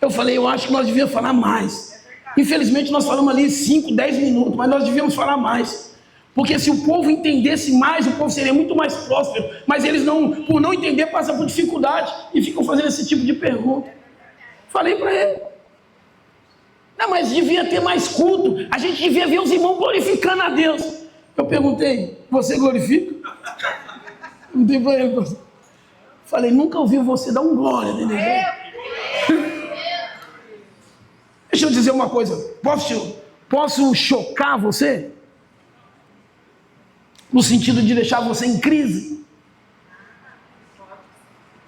S1: Eu falei, eu acho que nós devíamos falar mais. Infelizmente nós falamos ali 5, 10 minutos, mas nós devíamos falar mais. Porque se o povo entendesse mais, o povo seria muito mais próspero. Mas eles não, por não entender, passam por dificuldade e ficam fazendo esse tipo de pergunta. Falei para ele. Não, mas devia ter mais culto. A gente devia ver os irmãos glorificando a Deus. Eu perguntei, você glorifica? Perguntei para ele. Falei, nunca ouvi você dar um glória, né? Deixa eu dizer uma coisa. Posso chocar você? No sentido de deixar você em crise?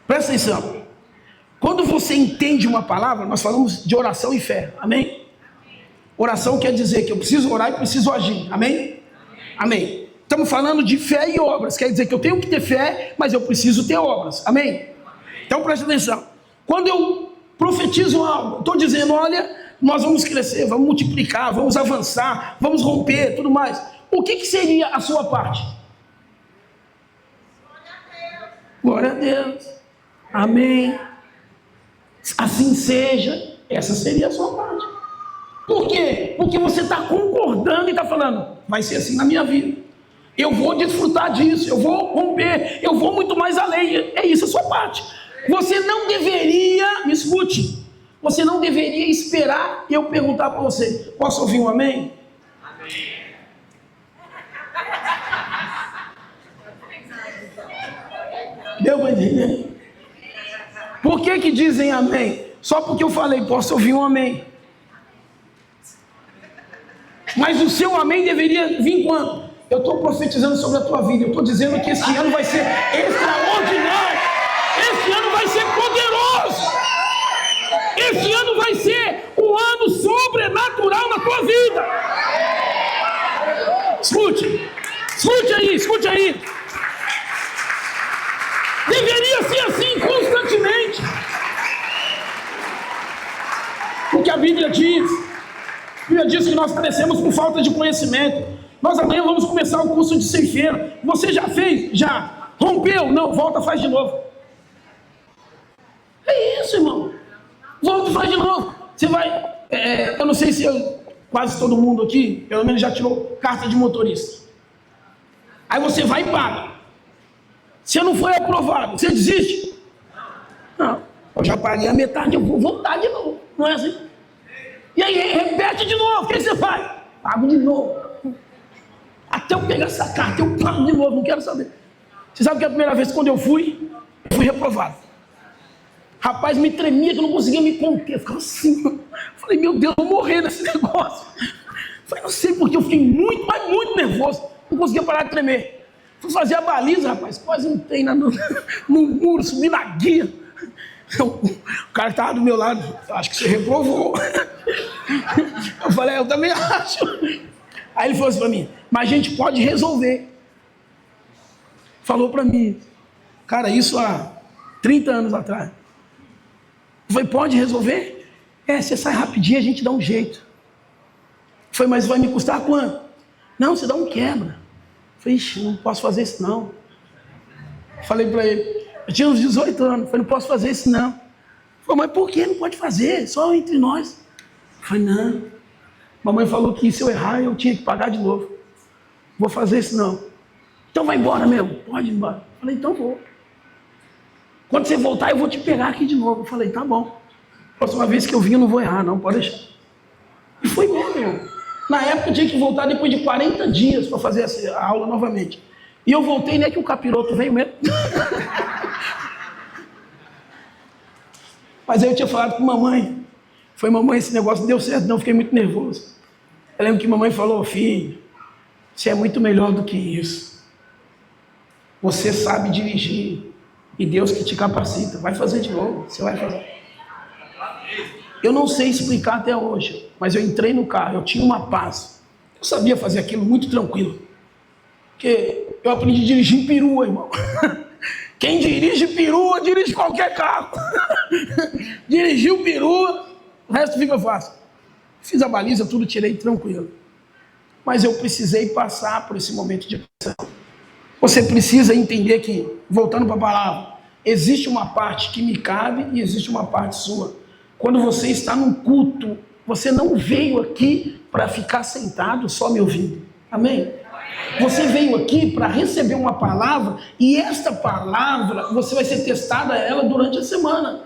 S1: Presta atenção. Quando você entende uma palavra, nós falamos de oração e fé. Amém? Oração quer dizer que eu preciso orar e preciso agir. Amém? Amém. Estamos falando de fé e obras. Quer dizer que eu tenho que ter fé, mas eu preciso ter obras. Amém? Então presta atenção. Quando eu profetizo algo, estou dizendo, olha, nós vamos crescer, vamos multiplicar, vamos avançar, vamos romper, tudo mais. O que seria a sua parte? Glória a Deus. Amém. Assim seja. Essa seria a sua parte. Por quê? Porque você está concordando e está falando, vai ser assim na minha vida. Eu vou desfrutar disso, eu vou romper, eu vou muito mais além. É isso a sua parte. Você não deveria, me escute, você não deveria esperar eu perguntar para você, posso ouvir um amém? Amém. Deu para entender? Por que dizem amém? Só porque eu falei, posso ouvir um amém. Mas o seu amém deveria vir quando? Eu estou profetizando sobre a tua vida. Eu estou dizendo que esse ano vai ser extraordinário. Esse ano vai ser poderoso. Esse ano vai ser um ano sobrenatural na tua vida. Escute aí. Deveria ser assim constantemente. O que a Bíblia diz. A Bíblia diz que nós crescemos por falta de conhecimento. Nós amanhã vamos começar o curso de ceifeiro. Você já fez? Já. Rompeu? Não, volta, faz de novo. É isso, irmão. Volta e faz de novo. Você vai... eu não sei se quase todo mundo aqui, pelo menos já tirou carta de motorista. Aí você vai e paga. Se não foi aprovado, você desiste? Não. Eu já paguei a metade, eu vou voltar de novo. Não é assim? E aí, repete de novo. O que você faz? Pago de novo. Até eu pegar essa carta, eu pago de novo. Não quero saber. Você sabe que a primeira vez quando eu fui reprovado. Rapaz, me tremia que eu não conseguia me conter. Eu ficava assim. Falei, meu Deus, eu vou morrer nesse negócio. Falei, não sei porque eu fiquei muito, mas muito nervoso. Não conseguia parar de tremer. Fui fazer a baliza, rapaz. Quase entrei no muro, subi na guia. O cara que estava do meu lado, acho que você reprovou. Eu falei, eu também acho. Aí ele falou assim para mim, mas a gente pode resolver. Falou para mim, cara, isso há 30 anos atrás. Eu falei, pode resolver? Você sai rapidinho, a gente dá um jeito. Eu falei, mas vai me custar quanto? Não, você dá um quebra. Eu falei, ixi, não posso fazer isso não. Falei para ele, eu tinha uns 18 anos, eu falei, não posso fazer isso não. Ele falou, mas por que não pode fazer? Só entre nós. Eu falei, não. Mamãe falou que se eu errar, eu tinha que pagar de novo. Vou fazer isso não. Então vai embora mesmo, pode ir embora. Eu falei, então vou. Quando você voltar, eu vou te pegar aqui de novo. Eu falei, tá bom. Próxima vez que eu vim, eu não vou errar não, pode deixar. E foi mesmo, irmão. Na época eu tinha que voltar depois de 40 dias para fazer a aula novamente. E eu voltei, né, que o capiroto veio mesmo. Mas aí eu tinha falado com mamãe. Foi, mamãe, esse negócio não deu certo não, fiquei muito nervoso. Eu lembro que mamãe falou, filho, você é muito melhor do que isso. Você sabe dirigir. E Deus que te capacita. Vai fazer de novo, você vai fazer. Eu não sei explicar até hoje, mas eu entrei no carro, eu tinha uma paz. Eu sabia fazer aquilo muito tranquilo. Porque eu aprendi a dirigir em perua, irmão. Quem dirige perua, dirige qualquer carro. Dirigiu perua, o resto fica fácil. Fiz a baliza, tudo tirei tranquilo. Mas eu precisei passar por esse momento de pressão. Você precisa entender que, voltando para a palavra, existe uma parte que me cabe e existe uma parte sua. Quando você está num culto, você não veio aqui para ficar sentado só me ouvindo. Amém? Você veio aqui para receber uma palavra e esta palavra, você vai ser testada ela durante a semana.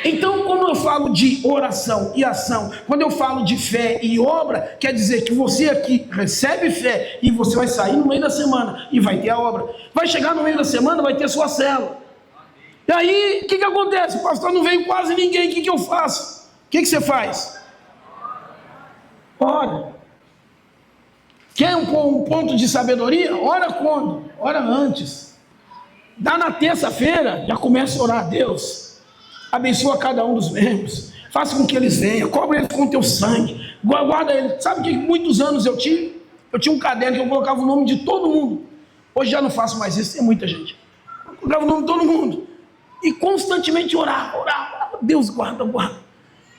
S1: Então, quando eu falo de oração e ação, quando eu falo de fé e obra, quer dizer que você aqui recebe fé e você vai sair no meio da semana e vai ter a obra. Vai chegar no meio da semana, vai ter sua célula. E aí, o que acontece? O pastor não veio quase ninguém, o que eu faço? O que você faz? Ora. Quer um ponto de sabedoria? Ora quando? Ora antes. Dá na terça-feira, já começa a orar a Deus. Abençoa cada um dos membros. Faça com que eles venham. Cobre eles com teu sangue. Guarda eles. Sabe que muitos anos eu tive? Eu tinha um caderno que eu colocava o nome de todo mundo. Hoje já não faço mais isso, tem muita gente. Eu colocava o nome de todo mundo. E constantemente orar. Deus guarda.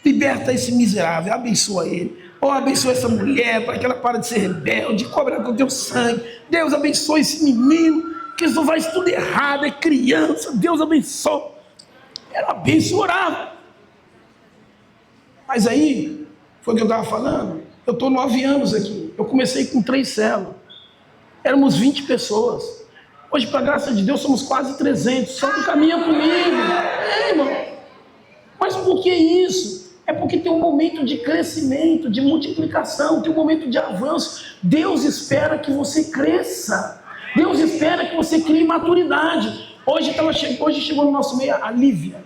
S1: Liberta esse miserável, abençoa ele. Abençoa essa mulher, para que ela pare de ser rebelde, cobra com teu sangue. Deus abençoa esse menino, que ele só faz tudo errado, é criança. Deus abençoa. Era abençoa, orava. Mas aí, foi o que eu estava falando. Eu estou 9 anos aqui. Eu comecei com 3 células. Éramos 20 pessoas. Hoje, para a graça de Deus, somos quase 300. Só que caminha comigo. Irmão. Mas por que isso? É porque tem um momento de crescimento, de multiplicação, tem um momento de avanço. Deus espera que você cresça. Deus espera que você crie maturidade. Hoje chegou no nosso meio a Lívia.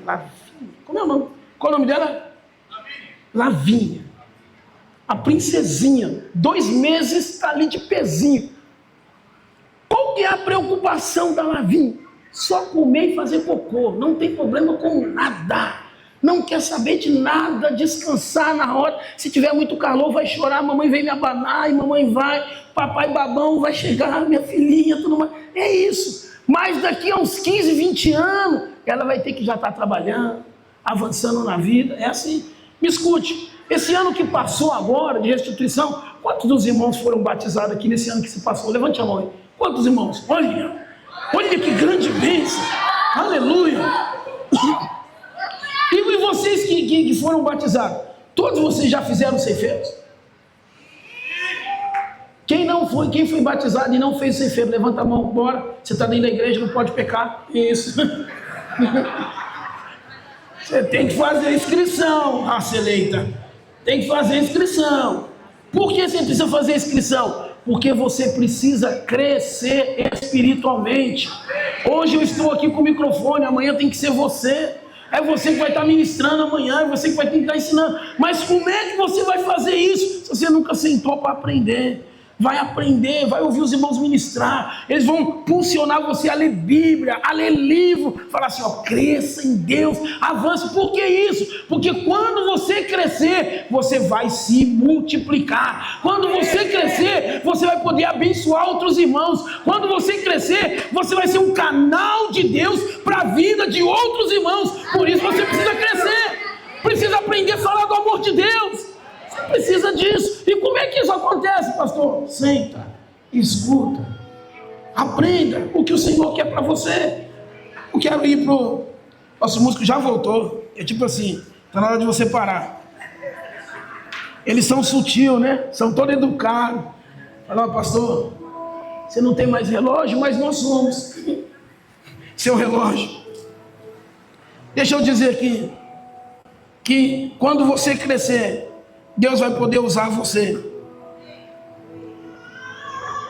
S1: Lavinha. Como é o nome? Qual é o nome dela? Lavinha. A princesinha. 2 meses está ali de pezinho. Qual que é a preocupação da Lavinha? Só comer e fazer cocô. Não tem problema com nada. Não quer saber de nada, descansar na hora. Se tiver muito calor, vai chorar, mamãe vem me abanar, e mamãe vai, papai babão vai chegar, minha filhinha, tudo mais. É isso. Mas daqui a uns 15, 20 anos, ela vai ter que já estar trabalhando, avançando na vida. É assim. Me escute, esse ano que passou agora, de restituição, quantos dos irmãos foram batizados aqui nesse ano que se passou? Levante a mão aí. Quantos irmãos? Olha que grande bênção. Aleluia. E vocês que foram batizados, todos vocês já fizeram ceifeiros? Quem foi batizado e não fez ceifeiro, levanta a mão, bora. Você está dentro da igreja, não pode pecar. Isso. Você tem que fazer a inscrição, raça eleita. Tem que fazer a inscrição. Por que você precisa fazer a inscrição? Porque você precisa crescer espiritualmente. Hoje eu estou aqui com o microfone, amanhã tem que ser você. É você que vai estar ministrando amanhã, é você que vai ter que estar ensinando. Mas como é que você vai fazer isso se você nunca sentou para aprender? Vai aprender, vai ouvir os irmãos ministrar. Eles vão impulsionar você a ler Bíblia, a ler livro. Falar assim, ó, cresça em Deus, avance. Por que isso? Porque quando você crescer, você vai se multiplicar. Quando você crescer, você vai poder abençoar outros irmãos. Quando você crescer, você vai ser um canal de Deus para a vida de outros irmãos. Por isso você precisa crescer. Precisa aprender a falar do amor de Deus. Você precisa disso. E como é que isso acontece, pastor? Senta, escuta, aprenda o que o Senhor quer para você. Eu quero ir pro... Nosso músico já voltou. É tipo assim, está na hora de você parar. Eles são sutil, né? São todo educados. Fala, pastor, você não tem mais relógio, mas nós somos seu relógio. Deixa eu dizer aqui, que quando você crescer, Deus vai poder usar você.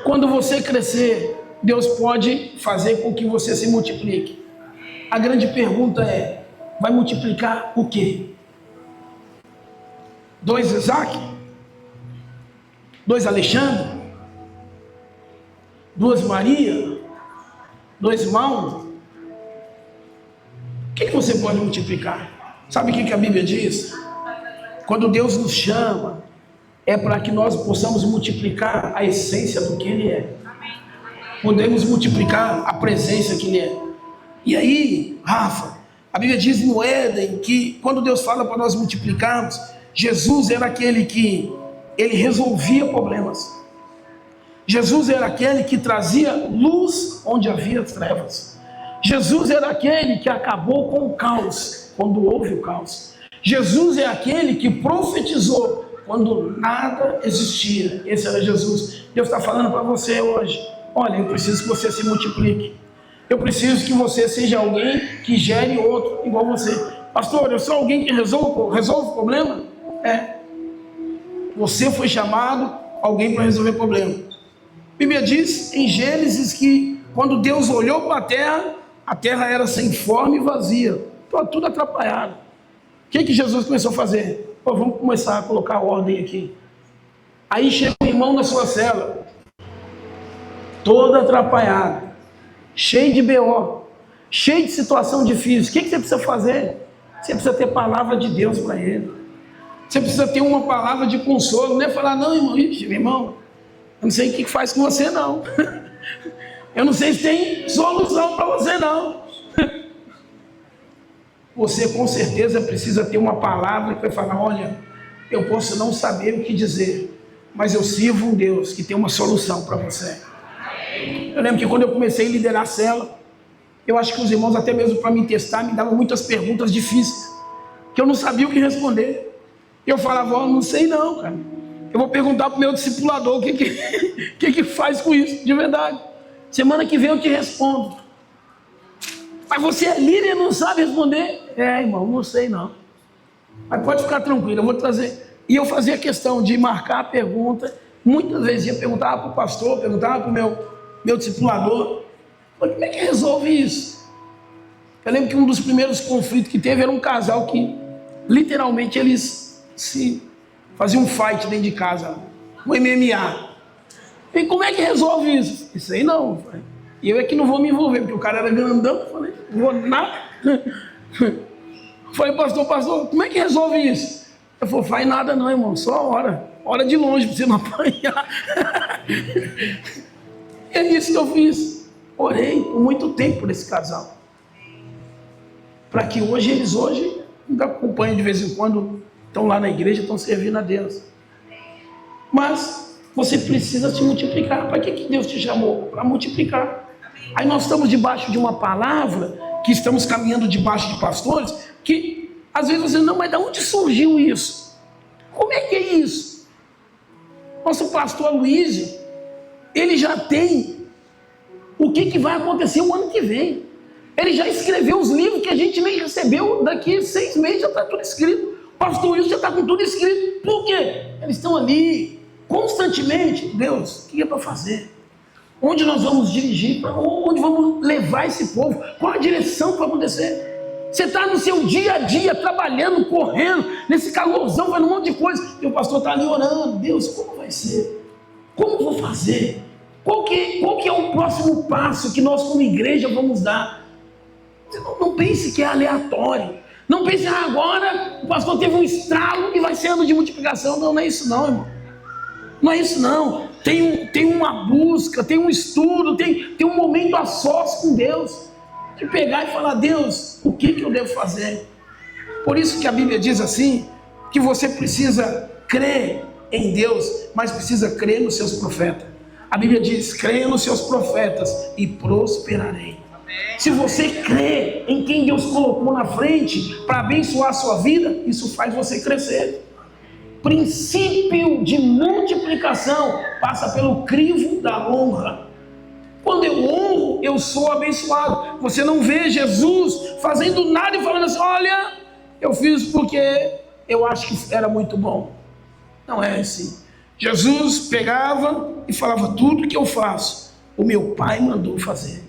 S1: Quando você crescer, Deus pode fazer com que você se multiplique. A grande pergunta é, vai multiplicar o quê? 2 Isaac? 2 Alexandre? 2 Maria? 2 Mão? O que você pode multiplicar? Sabe o que a Bíblia diz? Quando Deus nos chama, é para que nós possamos multiplicar a essência do que Ele é. Podemos multiplicar a presença que Ele é. E aí, Rafa, a Bíblia diz no Éden que quando Deus fala para nós multiplicarmos, Jesus era aquele que Ele resolvia problemas. Jesus era aquele que trazia luz onde havia trevas. Jesus era aquele que acabou com o caos, quando houve o caos. Jesus é aquele que profetizou quando nada existia. Esse era Jesus. Deus está falando para você hoje, olha, eu preciso que você se multiplique. Eu preciso que você seja alguém que gere outro igual você. Pastor, eu sou alguém que resolve o problema? É. Você foi chamado alguém para resolver problema. A Bíblia diz em Gênesis que quando Deus olhou para a terra era sem forma e vazia. Estava tudo atrapalhado. O que Jesus começou a fazer? Pô, vamos começar a colocar ordem aqui. Aí chega um irmão na sua cela, todo atrapalhado, cheio de BO, cheio de situação difícil. O que você precisa fazer? Você precisa ter palavra de Deus para ele. Você precisa ter uma palavra de consolo. Não é falar, não, irmão, irmão, eu não sei o que faz com você, não. Eu não sei se tem solução para você, não. Você com certeza precisa ter uma palavra que vai falar, olha, eu posso não saber o que dizer, mas eu sirvo um Deus que tem uma solução para você. Eu lembro que quando eu comecei a liderar a célula, eu acho que os irmãos, até mesmo para me testar, me davam muitas perguntas difíceis, que eu não sabia o que responder. Eu falava, ó, não sei não, cara. Eu vou perguntar para o meu discipulador o que faz com isso, de verdade. Semana que vem eu te respondo. Mas você é líder e não sabe responder? É, irmão, não sei não. Mas pode ficar tranquilo, eu vou trazer. E eu fazia questão de marcar a pergunta. Muitas vezes eu perguntava para o pastor, perguntava para o meu discipulador. Mas como é que resolve isso? Eu lembro que um dos primeiros conflitos que teve era um casal que, literalmente, eles se faziam um fight dentro de casa. Um MMA. E como é que resolve isso? Isso aí não, pai. E eu é que não vou me envolver, porque o cara era grandão. Eu falei, não vou nada. Eu falei, pastor, como é que resolve isso? Ele falou, faz nada não, irmão, só ora de longe para você não apanhar. É isso que eu fiz. Orei por muito tempo por esse casal. Para que eles ainda acompanham de vez em quando, estão lá na igreja, estão servindo a Deus. Mas você precisa se multiplicar. Para que Deus te chamou? Para multiplicar. Aí nós estamos debaixo de uma palavra, que estamos caminhando debaixo de pastores, que às vezes você não, mas de onde surgiu isso? Como é que é isso? Nosso pastor Luiz, ele já tem o que vai acontecer o ano que vem. Ele já escreveu os livros que a gente nem recebeu, daqui 6 meses já está tudo escrito. O pastor Wilson já está com tudo escrito. Por quê? Eles estão ali constantemente. Deus, o que é para fazer? Onde nós vamos dirigir? Onde vamos levar esse povo? Qual a direção que vai acontecer? Você está no seu dia a dia, trabalhando, correndo, nesse calorzão, fazendo um monte de coisa. E o pastor está ali orando. Deus, como vai ser? Como vou fazer? Qual que é o próximo passo que nós como igreja vamos dar? Não pense que é aleatório. Não pense, agora o pastor teve um estralo e vai ser ano de multiplicação. Não é isso não, irmão. Não é isso não. Tem uma busca, tem um estudo, tem um momento a sós com Deus. De pegar e falar, Deus, o que eu devo fazer? Por isso que a Bíblia diz assim, que você precisa crer em Deus, mas precisa crer nos seus profetas. A Bíblia diz, creia nos seus profetas e prosperarei. Se você crê em quem Deus colocou na frente para abençoar a sua vida, isso faz você crescer. Princípio de multiplicação passa pelo crivo da honra. Quando eu honro, eu sou abençoado. Você não vê Jesus fazendo nada e falando assim, olha, eu fiz porque eu acho que era muito bom. Não é assim. Jesus pegava e falava, tudo que eu faço, o meu Pai mandou fazer.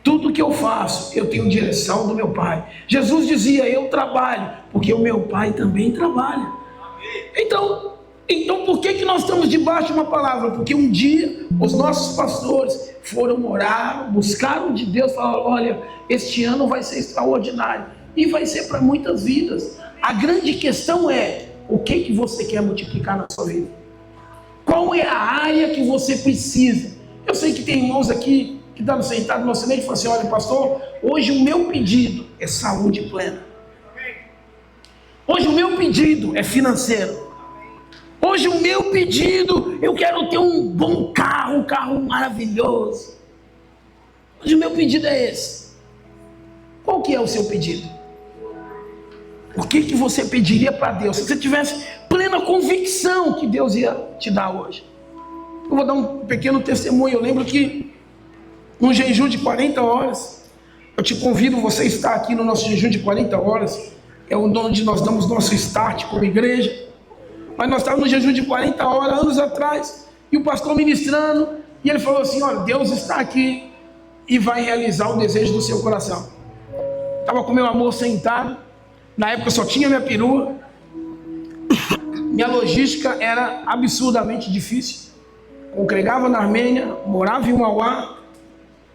S1: Tudo que eu faço, eu tenho direção do meu Pai. Jesus dizia, eu trabalho, porque o meu Pai também trabalha. Então por que nós estamos debaixo de uma palavra? Porque um dia os nossos pastores foram orar, buscaram de Deus, falaram, olha, este ano vai ser extraordinário. E vai ser para muitas vidas. A grande questão é, o que você quer multiplicar na sua vida? Qual é a área que você precisa? Eu sei que tem irmãos aqui que estavam sentados no acidente e falaram assim, olha pastor, hoje o meu pedido é saúde plena. Hoje o meu pedido é financeiro. Hoje o meu pedido, eu quero ter um bom carro, um carro maravilhoso. Hoje o meu pedido é esse. Qual que é o seu pedido? O que você pediria para Deus? Se você tivesse plena convicção que Deus ia te dar hoje. Eu vou dar um pequeno testemunho. Eu lembro que no jejum de 40 horas, eu te convido, você está aqui no nosso jejum de 40 horas, é onde nós damos nosso start como igreja. Mas nós estávamos no jejum de 40 horas, anos atrás, e o pastor ministrando, e ele falou assim, olha, Deus está aqui e vai realizar o desejo do seu coração. Estava com meu amor sentado, na época só tinha minha perua, minha logística era absurdamente difícil. Congregava na Armênia, morava em Mauá,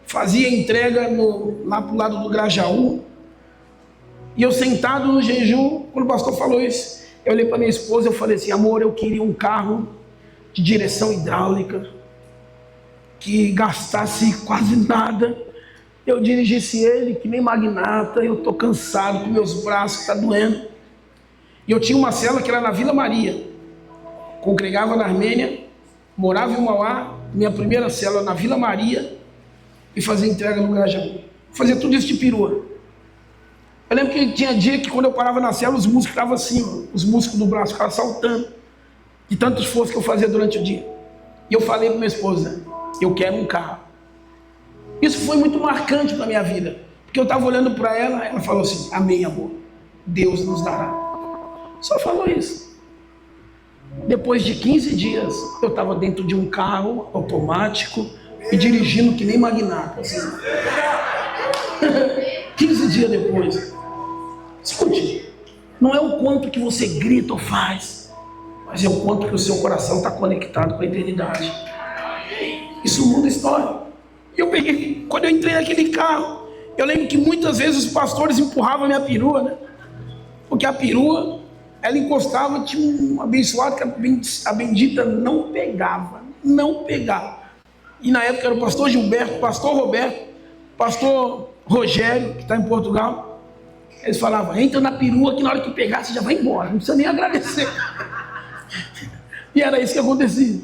S1: fazia entrega lá para o lado do Grajaú, e eu sentado no jejum, quando o pastor falou isso, eu olhei para minha esposa e falei assim, amor, eu queria um carro de direção hidráulica, que gastasse quase nada, eu dirigisse ele que nem magnata, eu estou cansado, com meus braços, está doendo. E eu tinha uma célula que era na Vila Maria, congregava na Armênia, morava em Mauá, minha primeira célula na Vila Maria, e fazia entrega no Grajaú. Fazia tudo isso de perua. Eu lembro que tinha dia que quando eu parava na célula, os músculos estavam assim, os músculos do braço ficavam saltando, de tanto esforço que eu fazia durante o dia. E eu falei para minha esposa, eu quero um carro. Isso foi muito marcante para a minha vida, porque eu estava olhando para ela, ela falou assim, amém amor, Deus nos dará. Só falou isso. Depois de 15 dias, eu estava dentro de um carro automático e dirigindo que nem magnata. Assim. 15 dias depois. Escute, não é o quanto que você grita ou faz, mas é o quanto que o seu coração está conectado com a eternidade. Isso muda a história. Quando eu entrei naquele carro, eu lembro que muitas vezes os pastores empurravam a minha perua, né? porque a perua, ela encostava, tinha um abençoado que a bendita não pegava. E na época era o pastor Gilberto, pastor Roberto, pastor Rogério, que está em Portugal. Eles falavam, entra na perua que na hora que pegar você já vai embora, não precisa nem agradecer. E era isso que acontecia.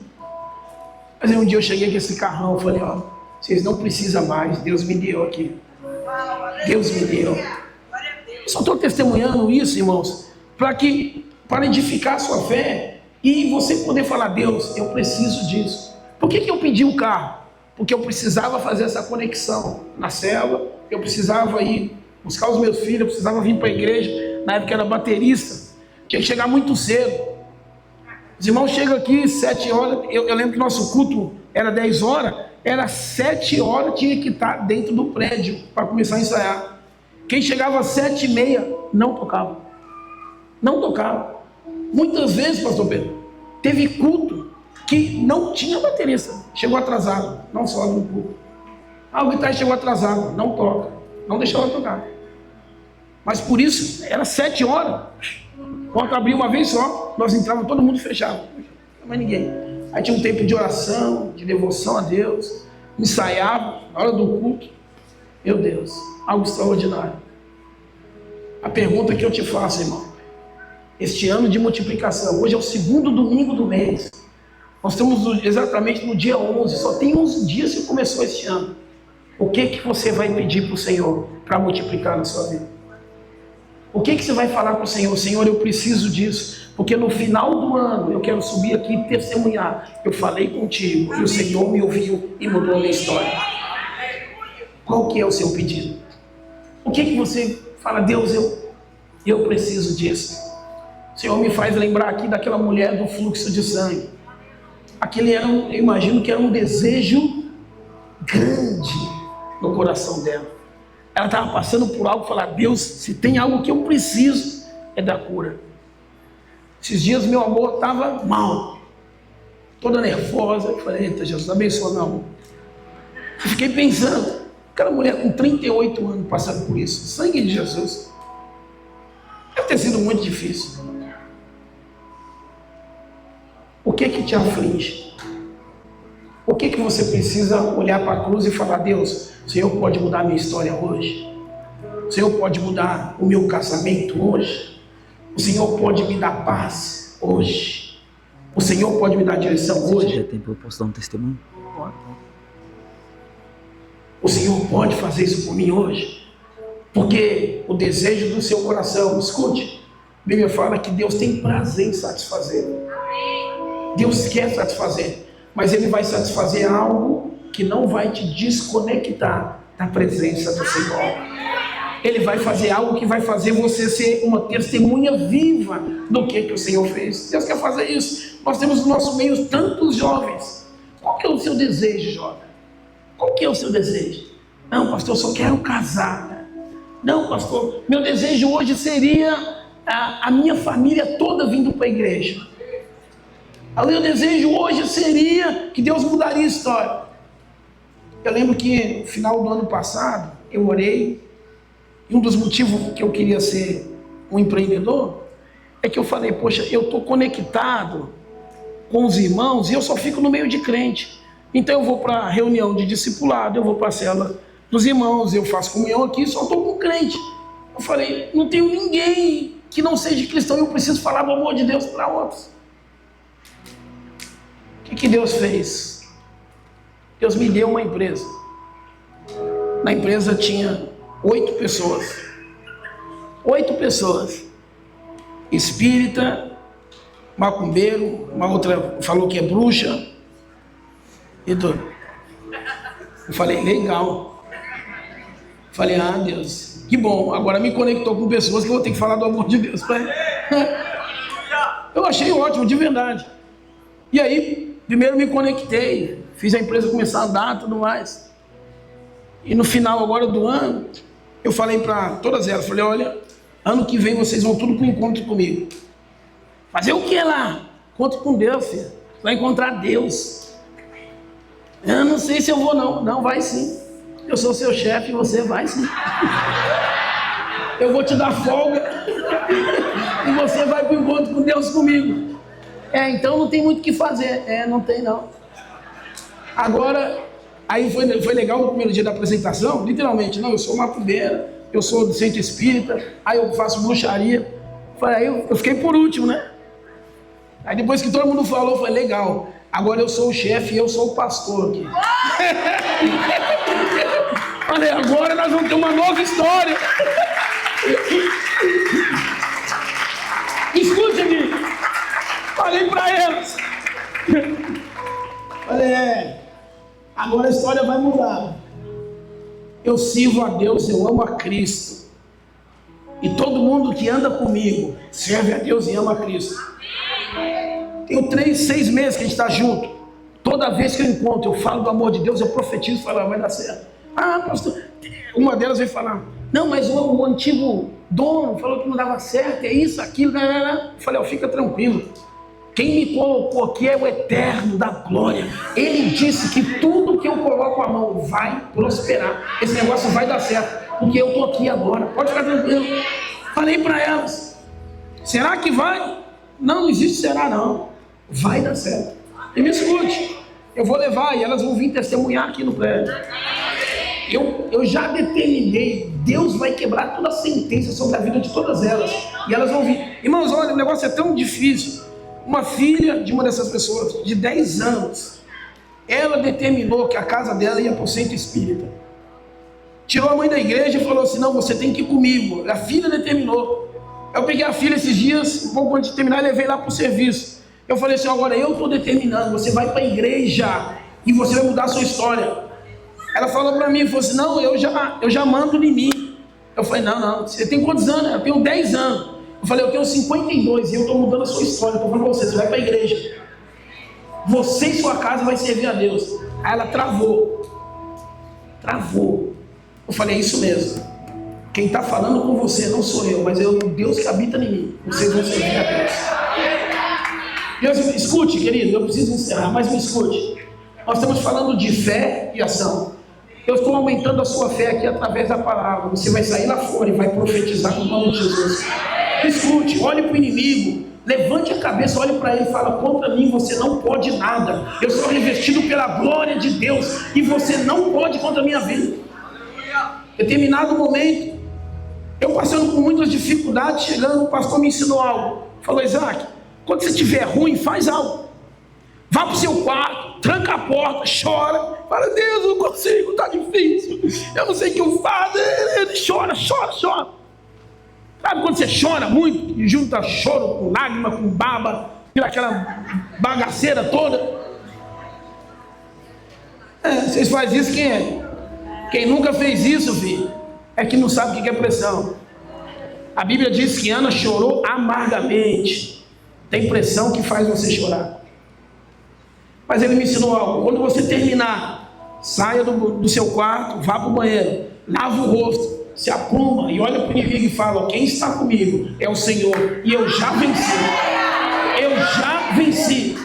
S1: Mas aí um dia eu cheguei com esse carrão, eu falei, ó, vocês não precisam mais, Deus me deu aqui. Deus me deu. Eu só estou testemunhando isso, irmãos, para edificar a sua fé e você poder falar, Deus, eu preciso disso. Por que eu pedi o carro? Porque eu precisava fazer essa conexão na célula, eu precisava ir buscar os meus filhos, eu precisava vir para a igreja, na época era baterista, tinha que chegar muito cedo. Os irmãos chegam aqui 7 horas, eu lembro que nosso culto era 10 horas, era 7 horas, tinha que estar dentro do prédio para começar a ensaiar. Quem chegava às 7h30 não tocava. Não tocava. Muitas vezes, pastor Pedro, teve culto que não tinha baterista, chegou atrasado, não sobe no culto. O guitarrista chegou atrasado, não toca, não deixava tocar. Mas por isso, era 7 horas, a porta abria uma vez só, nós entrávamos, todo mundo fechava, não mais ninguém. Aí tinha um tempo de oração, de devoção a Deus, ensaiava, na hora do culto, meu Deus, algo extraordinário. A pergunta que eu te faço, irmão, este ano de multiplicação, hoje é o 2º domingo do mês, nós estamos exatamente no dia 11, só tem 11 dias que começou este ano. O que você vai pedir para o Senhor para multiplicar na sua vida? O que você vai falar para o Senhor? Senhor, eu preciso disso, porque no final do ano eu quero subir aqui e testemunhar. Eu falei contigo e o Senhor me ouviu e mudou a minha história. Qual que é o seu pedido? O que você fala, Deus, eu preciso disso. O Senhor me faz lembrar aqui daquela mulher do fluxo de sangue. Aquele era, eu imagino que era um desejo grande no coração dela. Ela estava passando por algo e falava, Deus, se tem algo que eu preciso, é da cura. Esses dias meu amor estava mal, toda nervosa. Eu falei, eita, Jesus, abençoa meu amor. Eu fiquei pensando, aquela mulher com 38 anos passando por isso, sangue de Jesus. Deve ter sido muito difícil. O que te aflige? O que você precisa olhar para a cruz e falar, Deus, o Senhor pode mudar a minha história hoje? O Senhor pode mudar o meu casamento hoje? O Senhor pode me dar paz hoje? O Senhor pode me dar direção hoje?
S3: Se tiver tempo, eu posso dar um testemunho?
S1: O Senhor pode fazer isso por mim hoje? Porque o desejo do seu coração, escute, a Bíblia fala que Deus tem prazer em satisfazer. Deus quer satisfazer, mas Ele vai satisfazer algo que não vai te desconectar da presença do Senhor. Ele vai fazer algo que vai fazer você ser uma testemunha viva do que o Senhor fez. Deus quer fazer isso. Nós temos no nosso meio tantos jovens. Qual que é o seu desejo, jovem? Qual que é o seu desejo? Não, pastor, eu só quero casar. Não, pastor, meu desejo hoje seria a minha família toda vindo para a igreja. O meu desejo hoje seria que Deus mudaria a história. Eu lembro que no final do ano passado, eu orei, e um dos motivos que eu queria ser um empreendedor, é que eu falei, poxa, eu estou conectado com os irmãos, e eu só fico no meio de crente. Então eu vou para a reunião de discipulado, eu vou para a célula dos irmãos, eu faço comunhão aqui, só estou com crente. Eu falei, não tenho ninguém que não seja cristão, eu preciso falar do amor de Deus para outros. O que Deus fez? Deus me deu uma empresa. Na empresa tinha 8 pessoas. 8 pessoas. Espírita, macumbeiro, uma outra falou que é bruxa. E tudo. Eu falei, legal. Falei, Deus, que bom. Agora me conectou com pessoas que eu vou ter que falar do amor de Deus. Eu achei ótimo, de verdade. E aí, primeiro me conectei, fiz a empresa começar a andar e tudo mais. E no final agora do ano, eu falei para todas elas, falei, olha, ano que vem vocês vão tudo para o encontro comigo. Fazer o que lá? Encontro com Deus, filho. Vai encontrar Deus. Eu não sei se eu vou não. Não, vai sim. Eu sou seu chefe e você vai sim. Eu vou te dar folga. E você vai para o encontro com Deus comigo. Então não tem muito o que fazer. Não tem não. Agora, aí foi legal no primeiro dia da apresentação, literalmente, não, eu sou macumbeira, eu sou do centro espírita, aí eu faço bruxaria. Aí eu fiquei por último, né? Aí depois que todo mundo falou, foi legal. Agora eu sou o chefe e eu sou o pastor aqui. Falei, agora nós vamos ter uma nova história. Escute aqui. Falei para elas. Falei, agora a história vai mudar. Eu sirvo a Deus, eu amo a Cristo. E todo mundo que anda comigo serve a Deus e ama a Cristo. Tem 6 meses que a gente está junto. Toda vez que eu encontro, eu falo do amor de Deus, eu profetizo e falo, vai dar certo. Pastor, uma delas veio falar, não, mas o antigo dono falou que não dava certo, é isso, aquilo, Eu falei, fica tranquilo. Quem me colocou aqui é o Eterno da Glória. Ele disse que tudo que eu coloco a mão vai prosperar. Esse negócio vai dar certo, porque eu estou aqui agora. Pode ficar tranquilo. Falei para elas, será que vai? Não existe será não. Vai dar certo. E me escute, eu vou levar e elas vão vir testemunhar aqui no prédio. Eu já determinei, Deus vai quebrar toda a sentença sobre a vida de todas elas. E elas vão vir. Irmãos, olha, o negócio é tão difícil. Uma filha de uma dessas pessoas, de 10 anos, ela determinou que a casa dela ia para o centro espírita. Tirou a mãe da igreja e falou assim, não, você tem que ir comigo. A filha determinou. Eu peguei a filha esses dias, um pouco antes de terminar, e levei lá para o serviço. Eu falei assim, agora eu estou determinando, você vai para a igreja e você vai mudar a sua história. Ela falou para mim, falou assim, não, eu já mando em mim. Eu falei, não, você tem quantos anos? Eu tenho 10 anos. Eu falei, eu tenho 52 e eu estou mudando a sua história. Estou falando para você vai para a igreja. Você e sua casa vai servir a Deus. Aí ela travou. Eu falei, é isso mesmo. Quem está falando com você não sou eu, mas é o Deus que habita em mim. Vocês vão servir a Deus. Deus, escute, querido, eu preciso encerrar, mas me escute. Nós estamos falando de fé e ação. Eu estou aumentando a sua fé aqui através da palavra. Você vai sair lá fora e vai profetizar com o nome de Jesus. Escute, olhe para o inimigo, levante a cabeça, olhe para ele e fala, contra mim você não pode nada. Eu sou revestido pela glória de Deus e você não pode contra a minha vida. Determinado momento, eu passando por muitas dificuldades, chegando, o pastor me ensinou algo. Falou, Isaac, quando você estiver ruim, faz algo. Vá para o seu quarto, tranca a porta, chora. Fala, Deus, eu não consigo, está difícil. Eu não sei o que eu faço. Ele chora. Sabe quando você chora muito e junta choro com lágrima, com baba, aquela bagaceira toda? Vocês fazem isso, quem é? Quem nunca fez isso, filho, é que não sabe o que é pressão. A Bíblia diz que Ana chorou amargamente. Tem pressão que faz você chorar. Mas ele me ensinou algo. Quando você terminar, saia do seu quarto, vá para o banheiro, lava o rosto, se apruma e olha para o inimigo e fala, quem está comigo é o Senhor, e eu já venci.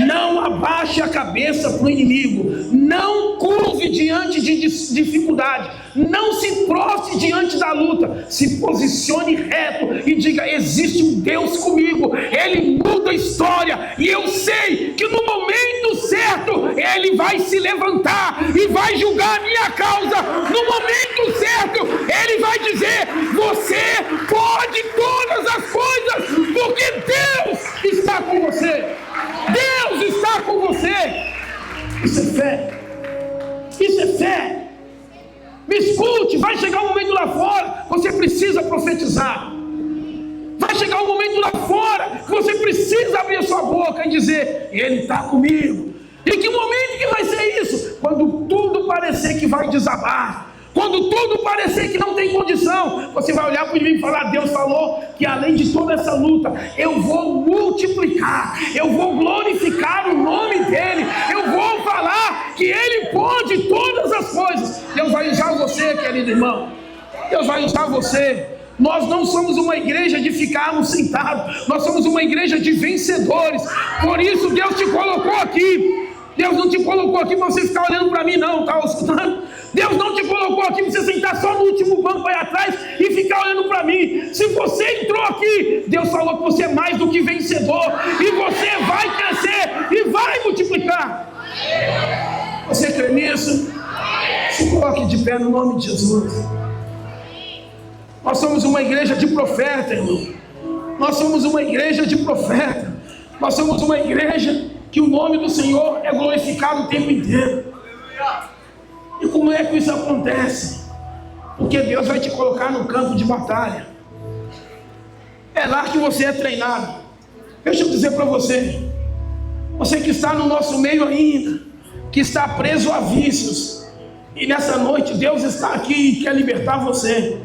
S1: Não abaixe a cabeça para o inimigo, não curve diante de dificuldade, não se prostre diante da luta, se posicione reto e diga, existe um Deus comigo, Ele muda a história, e eu sei que no momento certo, Ele vai se levantar e vai julgar a minha causa. No momento certo, Ele vai dizer, você pode todas as coisas, porque Deus está com você. Deus está com você. Isso é fé. Me escute, vai chegar um momento lá fora, você precisa profetizar. Vai chegar um momento lá fora, que você precisa abrir a sua boca e dizer, Ele está comigo. E que momento que vai ser isso? Quando tudo parecer que vai desabar. Quando tudo parecer que não tem condição, você vai olhar para o inimigo e falar, Deus falou que além de toda essa luta, eu vou multiplicar, eu vou glorificar o nome dEle, eu vou falar que Ele pode todas as coisas. Deus vai usar você, querido irmão, Deus vai usar você. Nós não somos uma igreja de ficarmos sentados, nós somos uma igreja de vencedores. Por isso Deus te colocou aqui. Deus não te colocou aqui para você ficar olhando para mim não, tá escutando? Deus não te colocou aqui para você sentar só no último banco aí atrás e ficar olhando para mim. Se você entrou aqui, Deus falou que você é mais do que vencedor. E você vai crescer e vai multiplicar. Você crê nisso? Se coloque de pé no nome de Jesus. Nós somos uma igreja de profeta, irmão. Nós somos uma igreja de profeta. Nós somos uma igreja que o nome do Senhor é glorificado o tempo inteiro. E como é que isso acontece? Porque Deus vai te colocar no campo de batalha. É lá que você é treinado. Deixa eu dizer para você. Você que está no nosso meio ainda, que está preso a vícios, e nessa noite Deus está aqui e quer libertar você.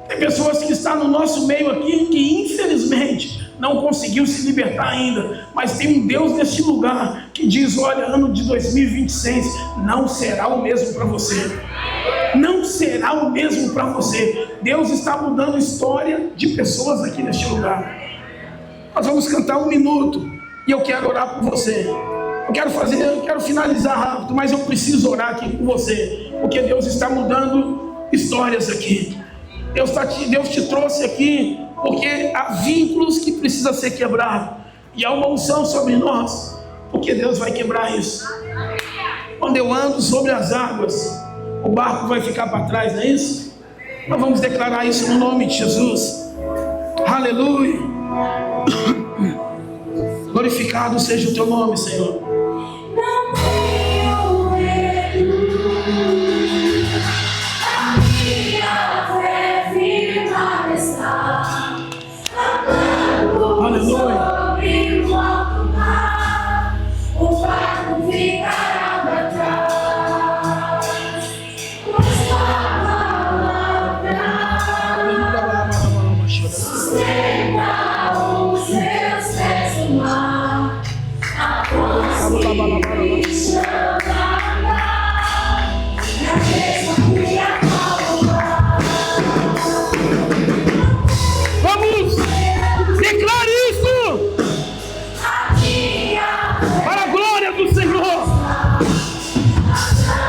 S1: Tem pessoas que estão no nosso meio aqui que infelizmente não conseguiu se libertar ainda, mas tem um Deus neste lugar que diz: olha, ano de 2026 não será o mesmo para você. Não será o mesmo para você. Deus está mudando a história de pessoas aqui neste lugar. Nós vamos cantar 1 minuto e eu quero orar por você. Eu quero finalizar rápido, mas eu preciso orar aqui por você, porque Deus está mudando histórias aqui. Deus te trouxe aqui porque há vínculos que precisam ser quebrados, e há uma unção sobre nós, porque Deus vai quebrar isso. Quando eu ando sobre as águas, o barco vai ficar para trás, não é isso? Nós vamos declarar isso no nome de Jesus. Aleluia. Glorificado seja o teu nome, Senhor.
S2: Não tenho medo, a minha fé firme está, andando sobre o alto mar, o barco ficará para trás, pois tua palavra sustenta os meus pés no mar.
S1: Vamos! Declare isso! Para a glória do Senhor!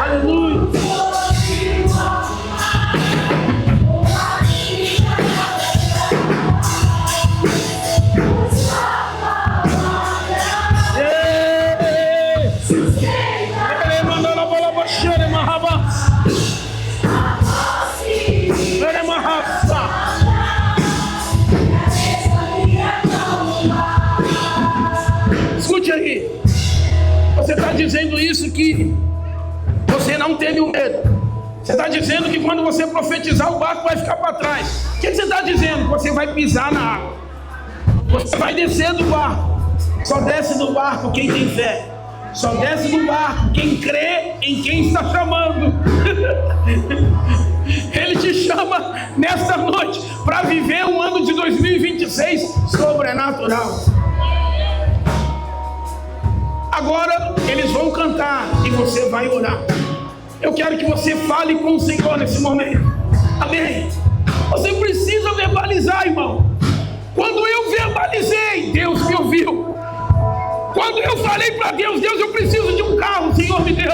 S1: Aleluia! Escute aí. Você está dizendo isso que você não teve o medo. Você está dizendo que quando você profetizar o barco vai ficar para trás. O que você está dizendo? Você vai pisar na água. Você vai descer do barco. Só desce do barco quem tem fé. Só desce do barco quem crê em quem está chamando. Ele te chama nesta noite para viver um ano de 2026 sobrenatural. Agora eles vão cantar e você vai orar. Eu quero que você fale com o Senhor nesse momento. Amém? Você precisa verbalizar, irmão. Quando eu verbalizei, Deus me ouviu. Quando eu falei para Deus: Deus, eu preciso de um carro, o Senhor me deu.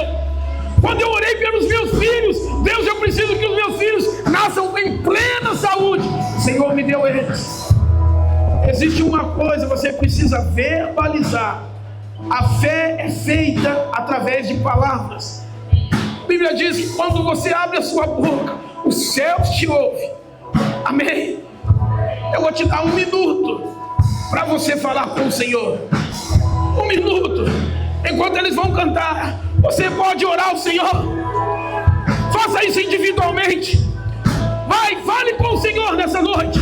S1: Quando eu orei pelos meus filhos: Deus, eu preciso que os meus filhos nasçam em plena saúde, o Senhor me deu eles. Existe uma coisa, você precisa verbalizar. A fé é feita através de palavras. A Bíblia diz que quando você abre a sua boca, os céus te ouvem. Amém? Eu vou te dar 1 minuto para você falar com o Senhor. 1 minuto. Enquanto eles vão cantar, você pode orar ao Senhor. Faça isso individualmente. Vai, fale com o Senhor nessa noite.